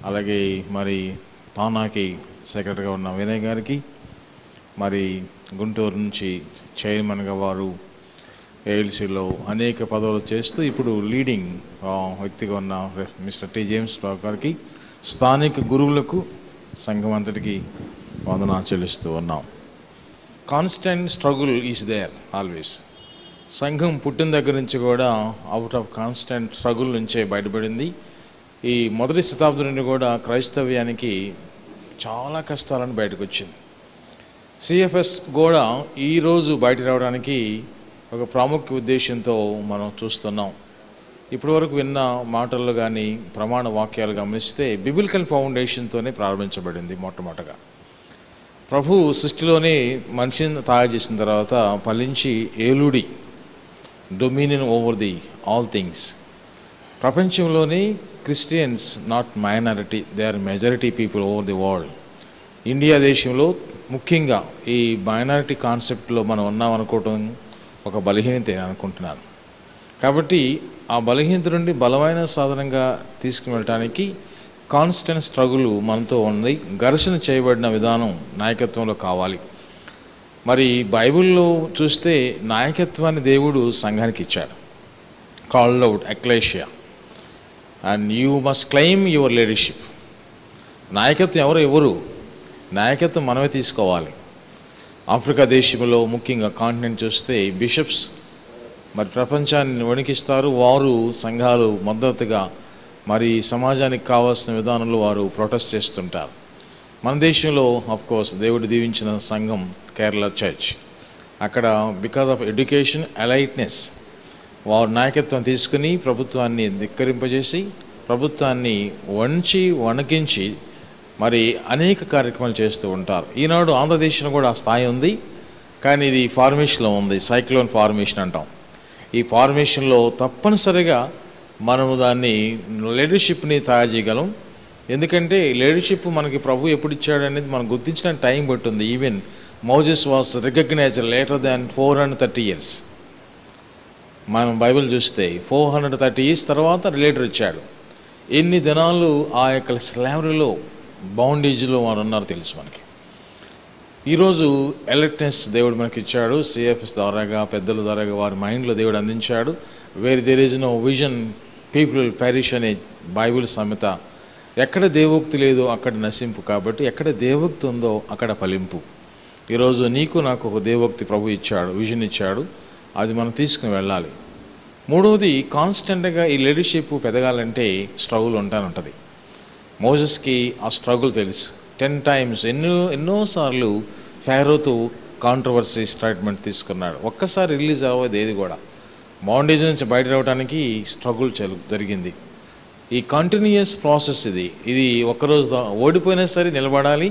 Speaker 9: alage mari Tanaki secretary ga unna Vinay gariki, mari Guntur nunchi chairman ga varu ALC lo aneka padalu chestu ippudu leading vyaktiga unna Mr. T. James gariki, స్థానిక గురువులకు సంఘం అంతటికి వందనాలు చెల్లిస్తూ ఉన్నాం. Constant struggle is there always. సంఘం పుట్టిన దగ్గర నుంచి కూడా అవుట్ ఆఫ్ కాన్స్టెంట్ స్ట్రగుల్ నుంచే బయటపడింది. ఈ మొదటి శతాబ్దం నుండి కూడా క్రైస్తవ్యానికి చాలా కష్టాలను బయటకు వచ్చింది. సిఎఫ్ఎస్ కూడా ఈరోజు బయట రావడానికి ఒక ప్రాముఖ్య ఉద్దేశంతో మనం చూస్తున్నాం. ఇప్పటి వరకు విన్న మాటల్లో కానీ ప్రమాణ వాక్యాలు గమనిస్తే బిబిలికల్ ఫౌండేషన్తోనే ప్రారంభించబడింది. మొట్టమొదటగా ప్రభు సృష్టిలోనే మనిషిని తయారు చేసిన తర్వాత ఫలించి ఏలుడి dominion over the all things. ప్రపంచంలోని Christians not minority, they are majority people over the world. India దేశంలో ముఖ్యంగా ఈ మైనారిటీ కాన్సెప్ట్లో మనం ఉన్నాం అనుకోవటం ఒక బలహీనత అనుకుంటున్నాను. కాబట్టి ఆ బలహీనత నుండి బలమైన సాధనంగా తీసుకుని వెళ్ళటానికి కాన్స్టెంట్ స్ట్రగుల్ మనతో ఉంది. ఘర్షణ చేయబడిన విధానం నాయకత్వంలో కావాలి. మరి బైబిల్లో చూస్తే నాయకత్వాన్ని దేవుడు సంఘానికి ఇచ్చాడు. Called out ecclesia and you must claim your leadership. నాయకత్వం ఎవరు నాయకత్వం మనమే తీసుకోవాలి. ఆఫ్రికా దేశంలో ముఖ్యంగా కాంటినెంట్ చూస్తే బిషప్స్ మరి ప్రపంచాన్ని వణికిస్తారు. వారు సంఘాలు మద్దతుగా మరి సమాజానికి కావాల్సిన విధానంలో వారు ప్రొటెస్ట్ చేస్తుంటారు. మన దేశంలో కోర్స్ దేవుడు దీవించిన సంఘం కేరళ చర్చ్. అక్కడ బికాజ్ ఆఫ్ ఎడ్యుకేషన్, అలైట్నెస్, వారు నాయకత్వం తీసుకుని ప్రభుత్వాన్ని ధిక్కరింపజేసి ప్రభుత్వాన్ని వణికించి మరి అనేక కార్యక్రమాలు చేస్తూ ఉంటారు. ఈనాడు ఆంధ్రదేశంలో కూడా ఆ స్థాయి ఉంది, కానీ ఇది ఫార్మేషన్లో ఉంది. సైక్లోన్ ఫార్మేషన్ అంటాం. ఈ ఫార్మేషన్లో తప్పనిసరిగా మనము దాన్ని లీడర్షిప్ని తయారు చేయగలం. ఎందుకంటే లీడర్షిప్ మనకి ప్రభు ఎప్పుడు ఇచ్చాడు అనేది మనం గుర్తించిన టైం పట్టుంది. Even Moses was recognized later than 430 years. మనం బైబిల్ చూస్తే 430 years తర్వాత లీడర్ ఇచ్చాడు. ఎన్ని దినాలు ఆ యొక్క స్లావరీలో, బౌండేజ్లో వారు ఉన్నారు తెలుసు మనకి. ఈరోజు ఎలక్ట్నెస్ దేవుడు మనకి ఇచ్చాడు. సిఎఫ్ఎస్ ద్వారాగా, పెద్దల ద్వారాగా వారి మైండ్లో దేవుడు అందించాడు. Where there is no vision people perish అనే బైబిల్ సామెత. ఎక్కడ దేవోక్తి లేదో అక్కడ నశింపు. కాబట్టి ఎక్కడ దేవోక్తి ఉందో అక్కడ ఫలింపు. ఈరోజు నీకు నాకు ఒక దేవోక్తి ప్రభు ఇచ్చాడు, విజన్ ఇచ్చాడు. అది మనం తీసుకుని వెళ్ళాలి. మూడవది, కాన్స్టెంట్గా ఈ లీడర్షిప్ పెరగాలంటే స్ట్రగుల్ ఉంటుంది. మోజెస్కి ఆ స్ట్రగుల్ తెలుసు. 10 times ఎన్నోసార్లు ఫారోతో కాంట్రవర్సీ స్టేట్మెంట్ తీసుకున్నాడు. ఒక్కసారి రిలీజ్ అవ్వదు ఏది కూడా. బాండేజ్ నుంచి బయట రావడానికి స్ట్రగుల్ జరిగింది. ఈ కంటిన్యూయస్ ప్రాసెస్ ఇది ఒక్కరోజు ఓడిపోయినా సరే నిలబడాలి,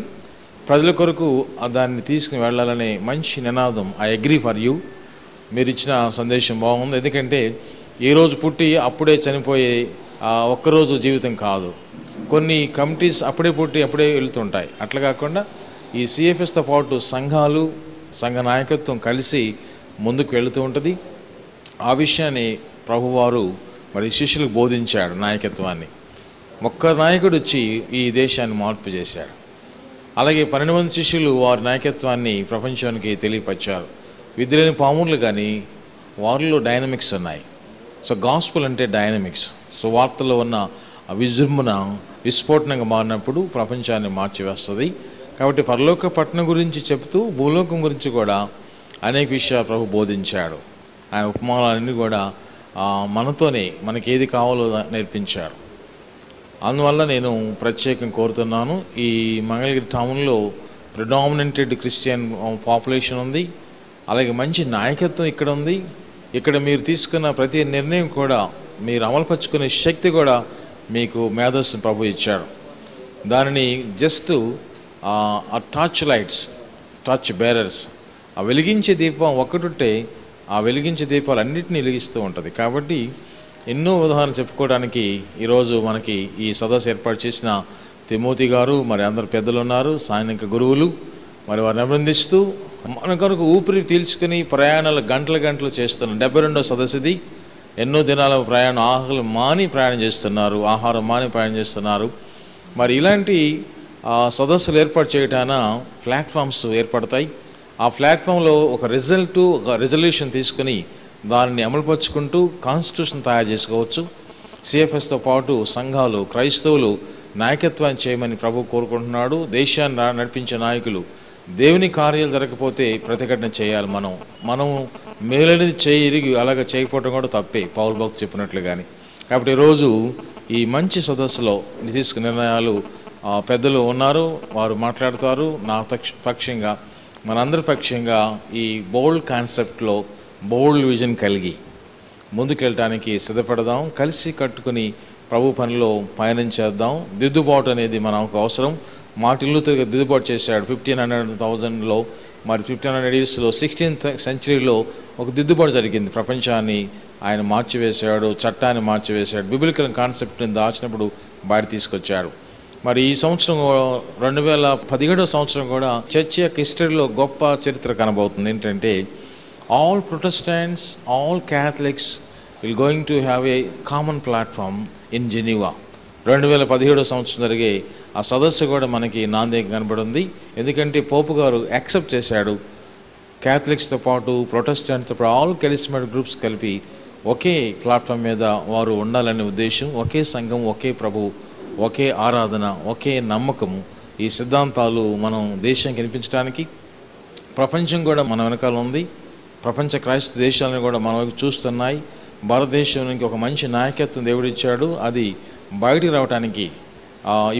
Speaker 9: ప్రజల కొరకు దాన్ని తీసుకుని వెళ్ళాలనే మంచి నినాదం. I agree for you. మీరు ఇచ్చిన సందేశం బాగుంది. ఎందుకంటే ఈరోజు పుట్టి అప్పుడే చనిపోయే ఒక్కరోజు జీవితం కాదు. కొన్ని కమిటీస్ అప్పుడే పుట్టి అప్పుడే వెళ్తుంటాయి. అట్లా కాకుండా ఈ సిఎఫ్ఎస్తో పాటు సంఘాలు, సంఘ నాయకత్వం కలిసి ముందుకు వెళుతూ ఉంటుంది. ఆ విషయాన్ని ప్రభువారు మరి శిష్యులకు బోధించాడు నాయకత్వాన్ని. ఒక్క నాయకుడు వచ్చి ఈ దేశాన్ని మార్పు చేశాడు. అలాగే 12 మంది శిష్యులు వారి నాయకత్వాన్ని ప్రపంచానికి తెలియపరిచారు. విద్య లేని పాములు కానీ వారిలో డైనమిక్స్ ఉన్నాయి. సో గాస్పుల్ అంటే డైనమిక్స్. సో వార్తల్లో ఉన్న విజృంభణ విస్ఫోటనంగా మారినప్పుడు ప్రపంచాన్ని మార్చివేస్తుంది. కాబట్టి పరలోక పట్టణం గురించి చెప్తూ భూలోకం గురించి కూడా అనేక విషయాలు ప్రభు బోధించాడు. ఆయన ఉపమానాలన్నీ కూడా మనతోనే మనకి ఏది కావాలో నేర్పించాడు. అందువల్ల నేను ప్రత్యేకం కోరుతున్నాను, ఈ మంగళగిరి టౌన్లో ప్రిడామినెంటెడ్ క్రిస్టియన్ పాపులేషన్ ఉంది. అలాగే మంచి నాయకత్వం ఇక్కడ ఉంది. ఇక్కడ మీరు తీసుకున్న ప్రతి నిర్ణయం కూడా మీరు అమలుపరుచుకునే శక్తి కూడా మీకు మేధస్సు ప్రభు ఇచ్చాడు. దానిని జస్ట్ ఆ టార్చ్ లైట్స్, టార్చ్ బేరర్స్, ఆ వెలిగించే దీపం ఒకటుంటే ఆ వెలిగించే దీపాలు అన్నింటినీ వెలిగిస్తూ ఉంటుంది. కాబట్టి ఎన్నో ఉదాహరణలు చెప్పుకోవడానికి ఈరోజు మనకి ఈ సదస్సు ఏర్పాటు చేసిన తిమోతి గారు, మరి అందరు పెద్దలు ఉన్నారు, సాయనిక గురువులు, మరి వారిని అభినందిస్తూ మన కొరకు ఊపిరి పీల్చుకుని ప్రయాణాలు గంటలు చేస్తున్నారు. 72వ సదస్సుది. ఎన్నో దినాల ప్రయాణం, ఆహారం మాని ప్రయాణం చేస్తున్నారు. మరి ఇలాంటి సదస్సులు ఏర్పాటు చేయటాన ప్లాట్ఫామ్స్ ఏర్పడతాయి. ఆ ప్లాట్ఫామ్లో ఒక రిజల్యూషన్ తీసుకుని దానిని అమలుపరుచుకుంటూ కాన్స్టిట్యూషన్ తయారు చేసుకోవచ్చు. సిఎఫ్ఎస్తో పాటు సంఘాలు, క్రైస్తవులు నాయకత్వాన్ని చేయమని ప్రభు కోరుకుంటున్నాడు. దేశాన్ని నడిపించే నాయకులు దేవుని కార్యాలు జరగకపోతే ప్రతిఘటన చేయాలి. మనం మేలనేది ఎరిగి అలాగ చేయకపోవడం కూడా తప్పే, పౌలు భక్తుడు చెప్పినట్లుగాని. కాబట్టి ఈరోజు ఈ మంచి సదస్సులో తీసుకున్న నిర్ణయాలు పెద్దలు ఉన్నారు, వారు మాట్లాడతారు. నా పక్షంగా, మనందరి పక్షంగా ఈ బోల్డ్ కాన్సెప్ట్లో బోల్డ్ విజన్ కలిగి ముందుకెళ్ళటానికి సిద్ధపడదాం. కలిసి కట్టుకుని ప్రభు పనిలో పయనం చేద్దాం. దిద్దుబాటు అనేది మనకు అవసరం. మార్టిన్ లూథర్ దిద్దుబాటు చేశాడు 1500లో. మరి 1500 yearsలో 16th centuryలో ఒక దిద్దుబాటు జరిగింది. ప్రపంచాన్ని ఆయన మార్చివేశాడు, చట్టాన్ని మార్చివేశాడు, బిబిలికల్ కాన్సెప్ట్ని దాచినప్పుడు బయట తీసుకొచ్చాడు. మరి ఈ సంవత్సరం 2017వ సంవత్సరం కూడా చర్చ్ యొక్క హిస్టరీలో గొప్ప చరిత్ర కనబోతుంది. ఏంటంటే all Protestants, all Catholics will going to have a common platform in Geneva. 2017వ సంవత్సరం జరిగే ఆ సదస్సు కూడా మనకి నాందే కనబడింది. ఎందుకంటే పోపు గారు యాక్సెప్ట్ చేశాడు క్యాథలిక్స్తో పాటు ప్రొటెస్టెంట్తో పాటు ఆల్ కెరిస్మాటిక్ గ్రూప్స్ కలిపి ఒకే ప్లాట్ఫామ్ మీద వారు ఉండాలనే ఉద్దేశం. ఒకే సంఘం, ఒకే ప్రభు, ఒకే ఆరాధన, ఒకే నమ్మకము. ఈ సిద్ధాంతాలు మనం దేశం కనిపించడానికి ప్రపంచం కూడా మన వెనకాల ఉంది. ప్రపంచ క్రైస్తవ దేశాలను కూడా మనం చూస్తున్నాయి. భారతదేశానికి ఒక మంచి నాయకత్వం దేవుడిచ్చాడు. అది బయటికి రావడానికి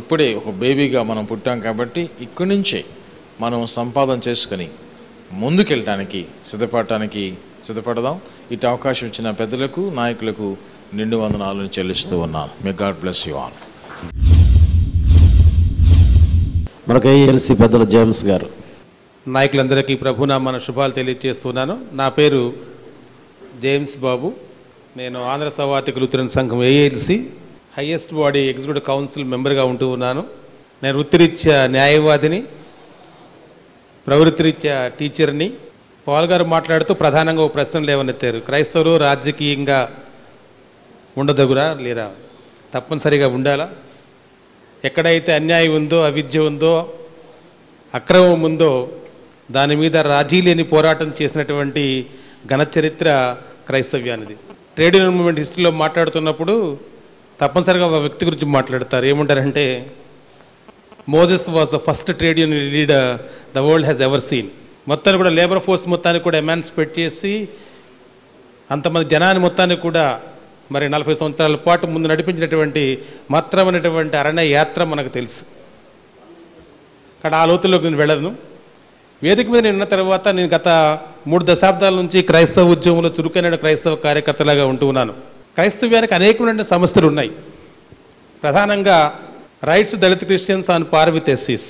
Speaker 9: ఇప్పుడే ఒక బేబీగా మనం పుట్టాం కాబట్టి ఇక్కడి నుంచే మనం సంపాదన చేసుకొని ముందుకెళ్ళటానికి సిద్ధపడదాం. ఇటు అవకాశం ఇచ్చిన పెద్దలకు, నాయకులకు నిండు వందనాలను చెల్లిస్తూ ఉన్నాను. May God bless you all.
Speaker 3: మనకు ఏఎల్సి పెద్దలు జేమ్స్ గారు.
Speaker 10: నాయకులందరికీ ప్రభునామాన శుభాలు తెలియజేస్తున్నాను. నా పేరు జేమ్స్ బాబు. నేను ఆంధ్ర సవాతిక లూథరన్ సంఘం ALC highest body executive council మెంబర్గా ఉంటూ ఉన్నాను. నేను వృత్తిరీత్యా న్యాయవాదిని, ప్రవృత్తిరీత్యా టీచర్ని. పాల్ గారు మాట్లాడుతూ ప్రధానంగా ఒక ప్రశ్న లేవనెత్తారు. క్రైస్తవులు రాజకీయంగా ఉండదగురా లేరా? తప్పనిసరిగా ఉండాలా? ఎక్కడైతే అన్యాయం ఉందో, అవిద్య ఉందో, అక్రమం ఉందో దాని మీద రాజీ లేని పోరాటం చేసినటువంటి ఘన చరిత్ర క్రైస్తవ్యానిది. ట్రేడ్ యూనియన్ మూవ్మెంట్ హిస్టరీలో మాట్లాడుతున్నప్పుడు తప్పనిసరిగా ఒక వ్యక్తి గురించి మాట్లాడతారు. ఏమంటారంటే, Moses was the first trade union leader the world has ever seen. మొత్తాన్ని కూడా లేబర్ ఫోర్స్ మొత్తాన్ని కూడా ఎమాన్సిపేట్ చేసి అంతమంది జనాన్ని మొత్తాన్ని కూడా మరి 40 సంవత్సరాల పాటు ముందు నడిపించినటువంటి మాత్రమైనటువంటి అరణ్య యాత్ర మనకు తెలుసు. అక్కడ ఆ లోతుల్లోకి నేను వెళ్ళను. వేదిక మీద నేను ఉన్న తర్వాత నేను గత 3 దశాబ్దాల నుంచి క్రైస్తవ ఉద్యమంలో చురుకైన క్రైస్తవ కార్యకర్తలాగా ఉంటూ ఉన్నాను. క్రైస్తవ్యానికి అనేకమైన సమస్యలు ఉన్నాయి. ప్రధానంగా rights Dalit Christians on par with ఎస్సీస్,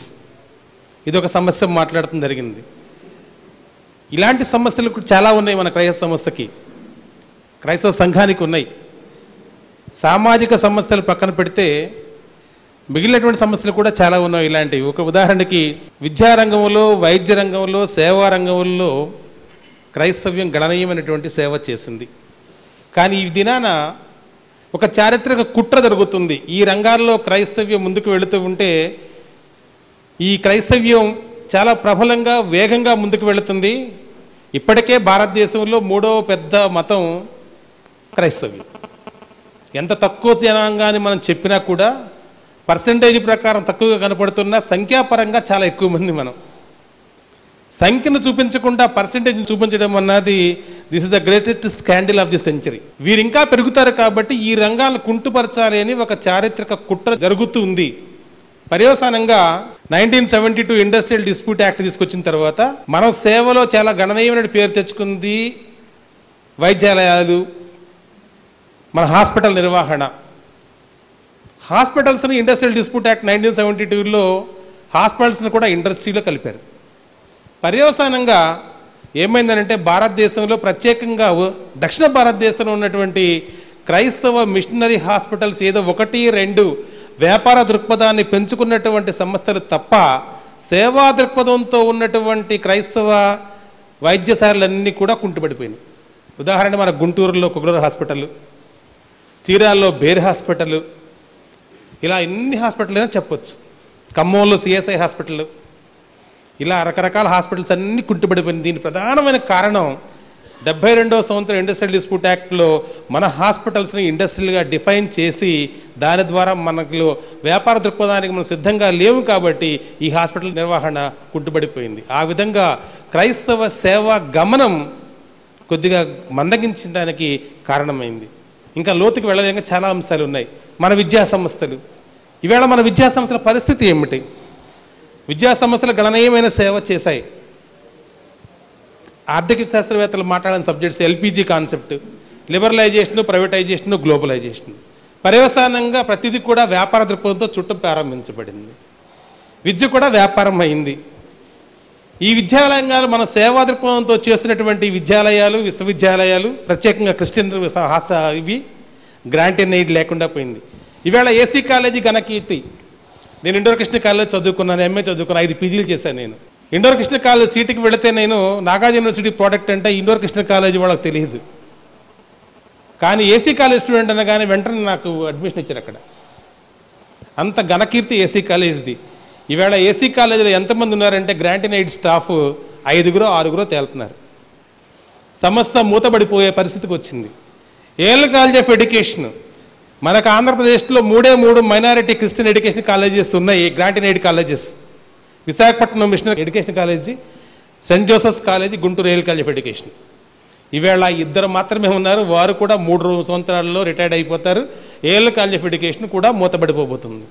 Speaker 10: ఇది ఒక సమస్య మాట్లాడటం జరిగింది. ఇలాంటి సమస్యలు చాలా ఉన్నాయి మన క్రైస్తవ సంస్థకి, క్రైస్తవ సంఘానికి ఉన్నాయి. సామాజిక సమస్యలు పక్కన పెడితే మిగిలినటువంటి సమస్యలు కూడా చాలా ఉన్నాయి ఇలాంటివి. ఒక ఉదాహరణకి విద్యారంగంలో, వైద్య రంగంలో, సేవా రంగంలో క్రైస్తవ్యం గణనీయమైనటువంటి సేవ చేసింది. కానీ ఈ దినాన ఒక చారిత్రక కుట్ర జరుగుతుంది. ఈ రంగాల్లో క్రైస్తవ్యం ముందుకు వెళుతూ ఉంటే ఈ క్రైస్తవ్యం చాలా ప్రబలంగా, వేగంగా ముందుకు వెళుతుంది. ఇప్పటికే భారతదేశంలో 3వ పెద్ద మతం క్రైస్తవ్యం. ఎంత తక్కువ జనాంగాన్ని మనం చెప్పినా కూడా పర్సంటేజ్ ప్రకారం తక్కువగా కనపడుతున్నా సంఖ్యాపరంగా చాలా ఎక్కువ మంది. మనం సంఖ్యను చూపించకుండా పర్సంటేజ్ చూపించడం అన్నది this is the greatest scandal of the century. వీరు ఇంకా పెరుగుతారు కాబట్టి ఈ రంగాలను కుంటుపరచాలి అని ఒక చారిత్రక కుట్ర జరుగుతుంది. పర్యవసానంగా 1972 ఇండస్ట్రియల్ డిస్ప్యూట్ యాక్ట్ తీసుకొచ్చిన తర్వాత మన సేవలో చాలా గణనీయమైన పేరు తెచ్చుకుంది వైద్యాలయాలు, మన హాస్పిటల్ నిర్వహణ. హాస్పిటల్స్ని ఇండస్ట్రియల్ డిస్ప్యూట్ యాక్ట్ 1972లో హాస్పిటల్స్ని కూడా ఇండస్ట్రీలో కలిపారు. పర్యవసానంగా ఏమైందనంటే భారతదేశంలో, ప్రత్యేకంగా దక్షిణ భారతదేశంలో ఉన్నటువంటి క్రైస్తవ మిషనరీ హాస్పిటల్స్ ఏదో 1-2 వ్యాపార దృక్పథాన్ని పెంచుకున్నటువంటి సంస్థలు తప్ప సేవా దృక్పథంతో ఉన్నటువంటి క్రైస్తవ వైద్యశాలలన్నీ కూడా కుంటుపడిపోయినాయి. ఉదాహరణ మన గుంటూరులో కుగ్లర్ హాస్పిటల్, చీరాల్లో బేర్ హాస్పిటల్, ఇలా ఎన్ని హాస్పిటల్ అయినా చెప్పొచ్చు. ఖమ్మంలో సిఎస్ఐ హాస్పిటల్, ఇలా రకరకాల హాస్పిటల్స్ అన్నీ కుంటుపడిపోయింది. దీని ప్రధానమైన కారణం 72వ సంవత్సరం ఇండస్ట్రియల్ డిస్ప్యూట్ యాక్ట్లో మన హాస్పిటల్స్ని ఇండస్ట్రియల్గా డిఫైన్ చేసి దాని ద్వారా మనకు వ్యాపార దృక్పథానికి మనం సిద్ధంగా లేవు కాబట్టి ఈ హాస్పిటల్ నిర్వహణ కుంటుపడిపోయింది. ఆ విధంగా క్రైస్తవ సేవా గమనం కొద్దిగా మందగించడానికి కారణమైంది. ఇంకా లోతుకి వెళ్ళలేక చాలా అంశాలు ఉన్నాయి. మన విద్యా సంస్థలు, ఈవేళ మన విద్యా సంస్థల పరిస్థితి ఏమిటి? విద్యా సంస్థలు గణనీయమైన సేవ చేశాయి. ఆర్థిక శాస్త్రవేత్తలు మాట్లాడిన subjects LPG concept, liberalisation, privatisation, globalisation. పర్యవసానంగా ప్రతిదీ కూడా వ్యాపార దృక్పథంతో చుట్టం ప్రారంభించబడింది. విద్య కూడా వ్యాపారం అయింది. ఈ విద్యాలయాలు మన సేవా దృక్పథంతో చేస్తున్నటువంటి విద్యాలయాలు, విశ్వవిద్యాలయాలు, ప్రత్యేకంగా క్రిస్టియన్ ఇవి గ్రాంట్ అండ్ ఎయిడ్ లేకుండా పోయింది. ఈవేళ ఏసీ కాలేజీ ఘనకీర్తి. నేను ఇండోర్ కృష్ణ కాలేజ్ చదువుకున్నాను, ఎంఏ చదువుకున్నాను, 5 పీజీలు చేశాను. నేను ఇండోర్ కృష్ణ కాలేజ్ సీటుకి వెళితే నేను నాగార్జున యూనివర్సిటీ ప్రోడక్ట్ అంటే ఇండోర్ కృష్ణ కాలేజీ వాళ్ళకి తెలియదు. కానీ ఏసీ కాలేజ్ స్టూడెంట్ అనగానే వెంటనే నాకు అడ్మిషన్ ఇచ్చారు అక్కడ. అంత ఘనకీర్తి ఏసీ కాలేజ్ది. ఈవేళ ఏసీ కాలేజీలో ఎంతమంది ఉన్నారంటే గ్రాంట్ అండ్ ఎయిడ్ స్టాఫ్ 5-6 తేలుతున్నారు. సంస్థ మూతబడిపోయే పరిస్థితికి వచ్చింది. ఏఎల్ కాలేజ్ ఆఫ్ ఎడ్యుకేషన్, మనకు ఆంధ్రప్రదేశ్లో 3 మైనారిటీ క్రిస్టియన్ ఎడ్యుకేషన్ కాలేజెస్ ఉన్నాయి, grant and aid colleges. Visakhapatnam missionary education college, Saint Joseph's college, Guntur AL college of education. ఈవేళ 2 మాత్రమే ఉన్నారు. వారు కూడా 3 సంవత్సరాల్లో రిటైర్డ్ అయిపోతారు. ఏఎల్ కాలేజ్ ఆఫ్ ఎడ్యుకేషన్ కూడా మూతబడిపోబోతుంది.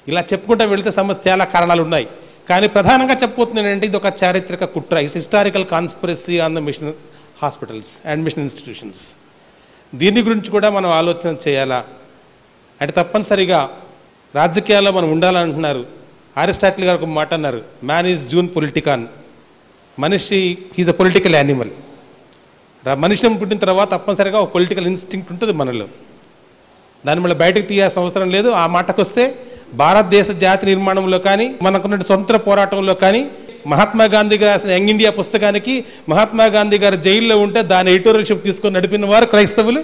Speaker 10: ఇలా చెప్పుకుంటూ వెళితే సమస్య చాలా కారణాలు ఉన్నాయి. కానీ ప్రధానంగా చెప్పబోతుంది ఏంటంటే ఇది ఒక చారిత్రక కుట్ర, historical conspiracy on the mission hospitals and mission institutions. దీని గురించి కూడా మనం ఆలోచన చేయాలా అంటే తప్పనిసరిగా రాజకీయాల్లో మనం ఉండాలంటున్నారు. అరిస్టాటిల్ గారు ఒక మాట అన్నారు, మ్యాన్ ఈజ్ జూన్ పొలిటికాన్, మనిషి ఈజ్ అ పొలిటికల్ యానిమల్. మనిషిని పుట్టిన తర్వాత తప్పనిసరిగా ఒక పొలిటికల్ ఇన్స్టింక్ట్ ఉంటుంది మనలో, దాన్ని మళ్ళీ బయటకు తీయాల్సిన అవసరం లేదు. ఆ మాటకు వస్తే భారతదేశ జాతి నిర్మాణంలో కానీ మనకున్న స్వతంత్ర పోరాటంలో కానీ మహాత్మా గాంధీ గారు రాసిన యంగ్ ఇండియా పుస్తకానికి మహాత్మా గాంధీ గారు జైల్లో ఉంటే దాని ఎడిటోరియల్షిప్ తీసుకొని నడిపిన వారు క్రైస్తవులు.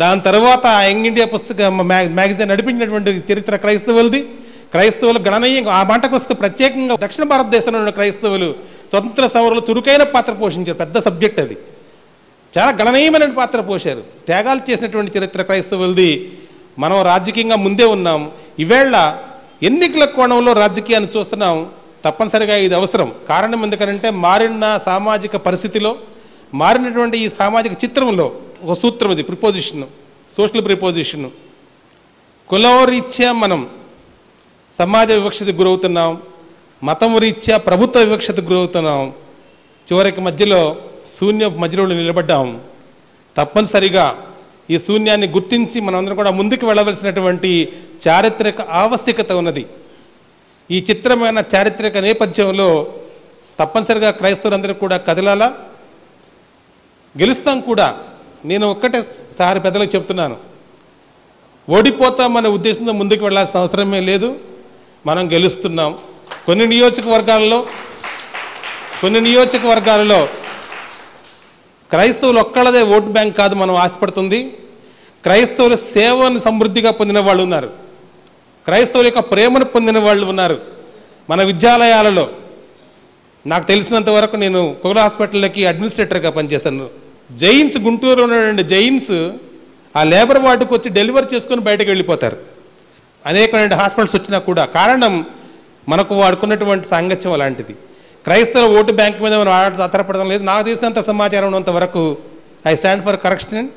Speaker 10: దాని తర్వాత ఆ యంగ్ ఇండియా పుస్తకం మ్యాగజైన్ నడిపించినటువంటి చరిత్ర క్రైస్తవులది. క్రైస్తవులు గణనీయంగా ఆ మాటకు వస్తే ప్రత్యేకంగా దక్షిణ భారతదేశంలో ఉన్న క్రైస్తవులు స్వతంత్ర సమరంలో చురుకైన పాత్ర పోషించారు. పెద్ద సబ్జెక్ట్ అది, చాలా గణనీయమైన పాత్ర పోశారు. త్యాగాలు చేసినటువంటి చరిత్ర క్రైస్తవులది. మనం రాజకీయంగా ముందే ఉన్నాం. ఈవేళ ఎన్నికల కోణంలో రాజకీయాన్ని చూస్తున్నాం. తప్పనిసరిగా ఇది అవసరం. కారణం ఎందుకంటే మారిన సామాజిక పరిస్థితిలో, మారినటువంటి ఈ సామాజిక చిత్రంలో ఒక సూత్రం ఇది, ప్రిపోజిషన్, సోషల్ ప్రిపోజిషన్. కులం రీత్యా మనం సమాజ వివక్షతకు గురవుతున్నాం, మతం రీత్యా ప్రభుత్వ వివక్షతకు గురవుతున్నాం. చివరికి మధ్యలో మధ్యలో నిలబడ్డాం. తప్పనిసరిగా ఈ శూన్యాన్ని గుర్తించి మనందరం కూడా ముందుకు వెళ్ళవలసినటువంటి చారిత్రక ఆవశ్యకత ఉన్నది. ఈ చిత్రమైన చారిత్రక నేపథ్యంలో తప్పనిసరిగా క్రైస్తవులందరూ కూడా కదలాలా, గెలుస్తాం కూడా. నేను ఒక్కటేసారి పెద్దలకు చెప్తున్నాను, ఓడిపోతామనే ఉద్దేశంతో ముందుకు వెళ్ళాల్సిన అవసరమే లేదు. మనం గెలుస్తున్నాం. కొన్ని నియోజకవర్గాలలో క్రైస్తవులు ఒక్కళ్ళదే ఓటు బ్యాంక్ కాదు మనం ఆశపడుతుంది. క్రైస్తవుల సేవను సమృద్ధిగా పొందిన వాళ్ళు ఉన్నారు, క్రైస్తవుల యొక్క ప్రేమను పొందిన వాళ్ళు ఉన్నారు. మన విద్యాలయాలలో నాకు తెలిసినంత వరకు నేను కోల హాస్పిటల్కి అడ్మినిస్ట్రేటర్గా పనిచేశాను. జైన్స్, గుంటూరులో ఉన్నటువంటి జైన్స్ ఆ లేబర్ వార్డుకు వచ్చి డెలివరీ చేసుకొని బయటకు వెళ్ళిపోతారు. అనేకమైన హాస్పిటల్స్ వచ్చినా కూడా కారణం మనకు వాడుకున్నటువంటి సాంగత్యం అలాంటిది. క్రైస్తవ ఓటు బ్యాంక్ మీద మనం ఆధారపడడం లేదు. నాకు తెలిసినంత సమాచారం ఉన్నంత వరకు I stand for correction.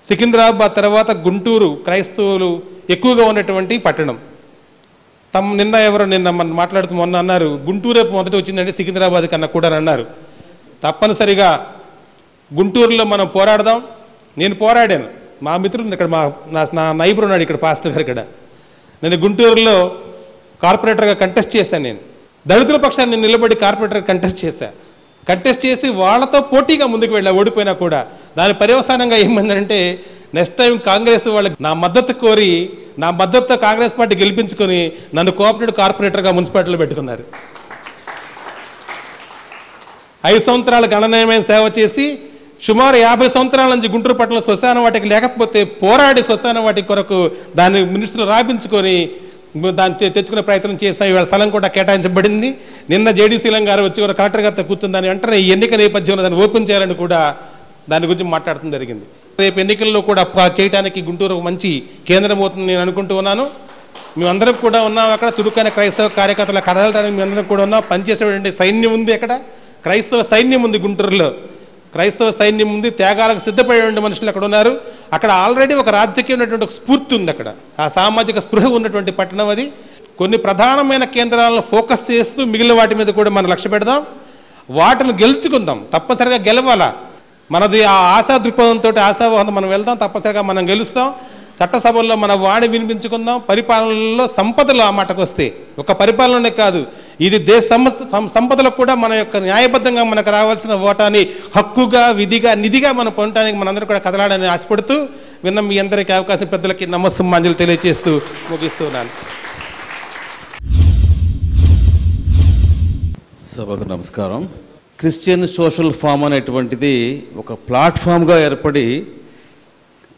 Speaker 10: Secunderabad తర్వాత గుంటూరు క్రైస్తవులు ఎక్కువగా ఉన్నటువంటి పట్టణం. నిన్న మాట్లాడుతూ మొన్న అన్నారు, గుంటూరు మొదటి వచ్చిందంటే సికింద్రాబాద్ కన్నా కూడా అన్నారు. తప్పనిసరిగా గుంటూరులో మనం పోరాడదాం. నేను పోరాడాను, మా మిత్రులు ఇక్కడ నా నైబర్ ఉన్నాడు ఇక్కడ, పాస్టర్ గారు ఇక్కడ. నేను గుంటూరులో కార్పొరేటర్గా కంటెస్ట్ చేశాను. నేను దళితుల పక్షాన్ని నేను నిలబడి కార్పొరేటర్గా కంటెస్ట్ చేసి వాళ్ళతో పోటీగా ముందుకు వెళ్ళా, ఓడిపోయినా కూడా. దాని పర్యవసానంగా ఏమైందంటే నెక్స్ట్ టైం కాంగ్రెస్ వాళ్ళకి నా మద్దతు కోరి, నా మద్దతుతో కాంగ్రెస్ పార్టీ గెలిపించుకొని నన్ను కోఆపరేటివ్ కార్పొరేటర్గా మున్సిపాలిటీలో పెట్టుకున్నారు. 5 సంవత్సరాలు గణనీయమైన సేవ చేసి సుమారు 50 సంవత్సరాల నుంచి గుంటూరు పట్టణంలో శ్మశాన వాటికి లేకపోతే పోరాడి శ్మశాన వాటికి కొరకు దాన్ని మినిస్టర్లు రాయించుకొని దాన్ని తెచ్చుకునే ప్రయత్నం చేసాం. ఇవాళ స్థలం కూడా కేటాయించబడింది. నిన్న జేడీసీలం గారు వచ్చి కలెక్టర్ గారితో కూర్చుని దాని వెంటనే ఈ ఎన్నిక నేపథ్యంలో దాన్ని ఓపెన్ చేయాలని కూడా దాని గురించి మాట్లాడటం జరిగింది. రేపు ఎన్నికల్లో కూడా చేయడానికి గుంటూరు ఒక మంచి కేంద్రం అవుతుంది నేను అనుకుంటూ ఉన్నాను. మేమందరం కూడా ఉన్నాం అక్కడ, చురుకైన క్రైస్తవ కార్యకర్తల కదలడానికి మేమందరం కూడా ఉన్నాం. పనిచేసేటువంటి సైన్యం ఉంది అక్కడ, క్రైస్తవ సైన్యం ఉంది గుంటూరులో, క్రైస్తవ సైన్యం ఉంది. త్యాగాలకు సిద్ధపడే మనుషులు అక్కడ ఉన్నారు. అక్కడ ఆల్రెడీ ఒక రాజకీయ ఉన్నటువంటి ఒక స్ఫూర్తి ఉంది అక్కడ, ఆ సామాజిక స్పృహ ఉన్నటువంటి పట్టణం అది. కొన్ని ప్రధానమైన కేంద్రాలను ఫోకస్ చేస్తూ మిగిలిన వాటి మీద కూడా మనం లక్ష్య పెడదాం, వాటిని గెలుచుకుందాం. తప్పనిసరిగా గెలవాలా, మనది ఆ ఆశా దృక్పథంతో ఆశావాహం మనం వెళ్దాం. తప్పనిసరిగా మనం గెలుస్తాం. చట్టసభల్లో మన వాణి వినిపించుకుందాం. పరిపాలనలో సంపదలు ఆ మాటకు వస్తే ఒక పరిపాలననే కాదు, ఇది దేశ సంపదలకు కూడా మన యొక్క న్యాయబద్ధంగా మనకు రావాల్సిన ఓటాని హక్కుగా, విధిగా, నిధిగా మనం పొందడానికి మనందరూ కూడా కదలాడని ఆశపడుతూ విన్న మీ అందరికీ అవకాశం పెద్దలకి నమస్సుమాంజలు తెలియజేస్తూ ముగిస్తున్నాను.
Speaker 11: సభకు నమస్కారం. క్రిస్టియన్ సోషల్ ఫామ్ అనేటువంటిది ఒక ప్లాట్ఫామ్గా ఏర్పడి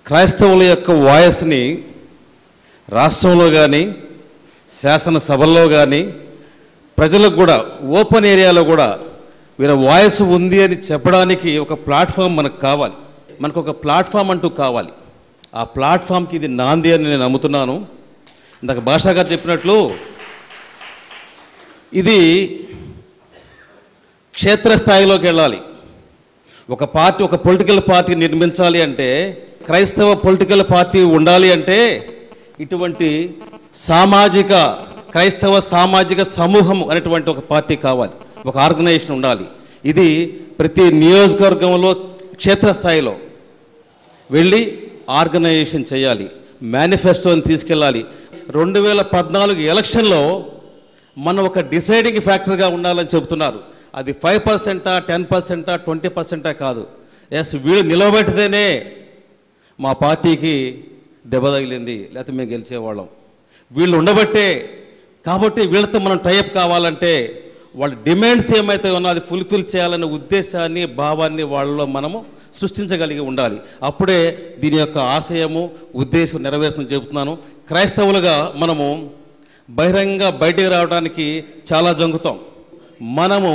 Speaker 11: క్రైస్తవుల యొక్క వాయిస్ని రాష్ట్రంలో కానీ శాసనసభల్లో కానీ ప్రజలకు కూడా ఓపెన్ ఏరియాలో కూడా వీళ్ళ వాయిస్ ఉంది అని చెప్పడానికి ఒక ప్లాట్ఫామ్ మనకు కావాలి. మనకు ఒక ప్లాట్ఫామ్ అంటూ కావాలి. ఆ ప్లాట్ఫామ్కి ఇది నాంది అని నేను నమ్ముతున్నాను. ఇందాక భాషా గారు చెప్పినట్లు ఇది క్షేత్రస్థాయిలోకి వెళ్ళాలి. ఒక పార్టీ, ఒక పొలిటికల్ పార్టీ నిర్మించాలి అంటే క్రైస్తవ పొలిటికల్ పార్టీ ఉండాలి అంటే ఇటువంటి సామాజిక క్రైస్తవ సామాజిక సమూహం అనేటువంటి ఒక పార్టీ కావాలి, ఒక ఆర్గనైజేషన్ ఉండాలి. ఇది ప్రతి నియోజకవర్గంలో క్షేత్రస్థాయిలో వెళ్ళి ఆర్గనైజేషన్ చేయాలి, మేనిఫెస్టోని తీసుకెళ్ళాలి. 2014 ఎలక్షన్లో మనం ఒక డిసైడింగ్ ఫ్యాక్టర్గా ఉండాలని చెబుతున్నారు. అది 5%, 10%, 20% కాదు. ఎస్, వీళ్ళు నిలబెడితేనే మా పార్టీకి దెబ్బ తగిలింది, లేకపోతే మేము గెలిచేవాళ్ళం. వీళ్ళు ఉండబట్టే, కాబట్టి వీళ్ళతో మనం టైఅప్ కావాలంటే వాళ్ళ డిమాండ్స్ ఏమైతే ఉన్నా అది ఫుల్ఫిల్ చేయాలనే ఉద్దేశాన్ని భావాన్ని వాళ్ళలో మనము సృష్టించగలిగి ఉండాలి. అప్పుడే దీని యొక్క ఆశయము ఉద్దేశం నెరవేరుస్తుందని చెబుతున్నాను. క్రైస్తవులుగా మనము బహిరంగంగా బయటికి రావడానికి చాలా జంకుతాం. మనము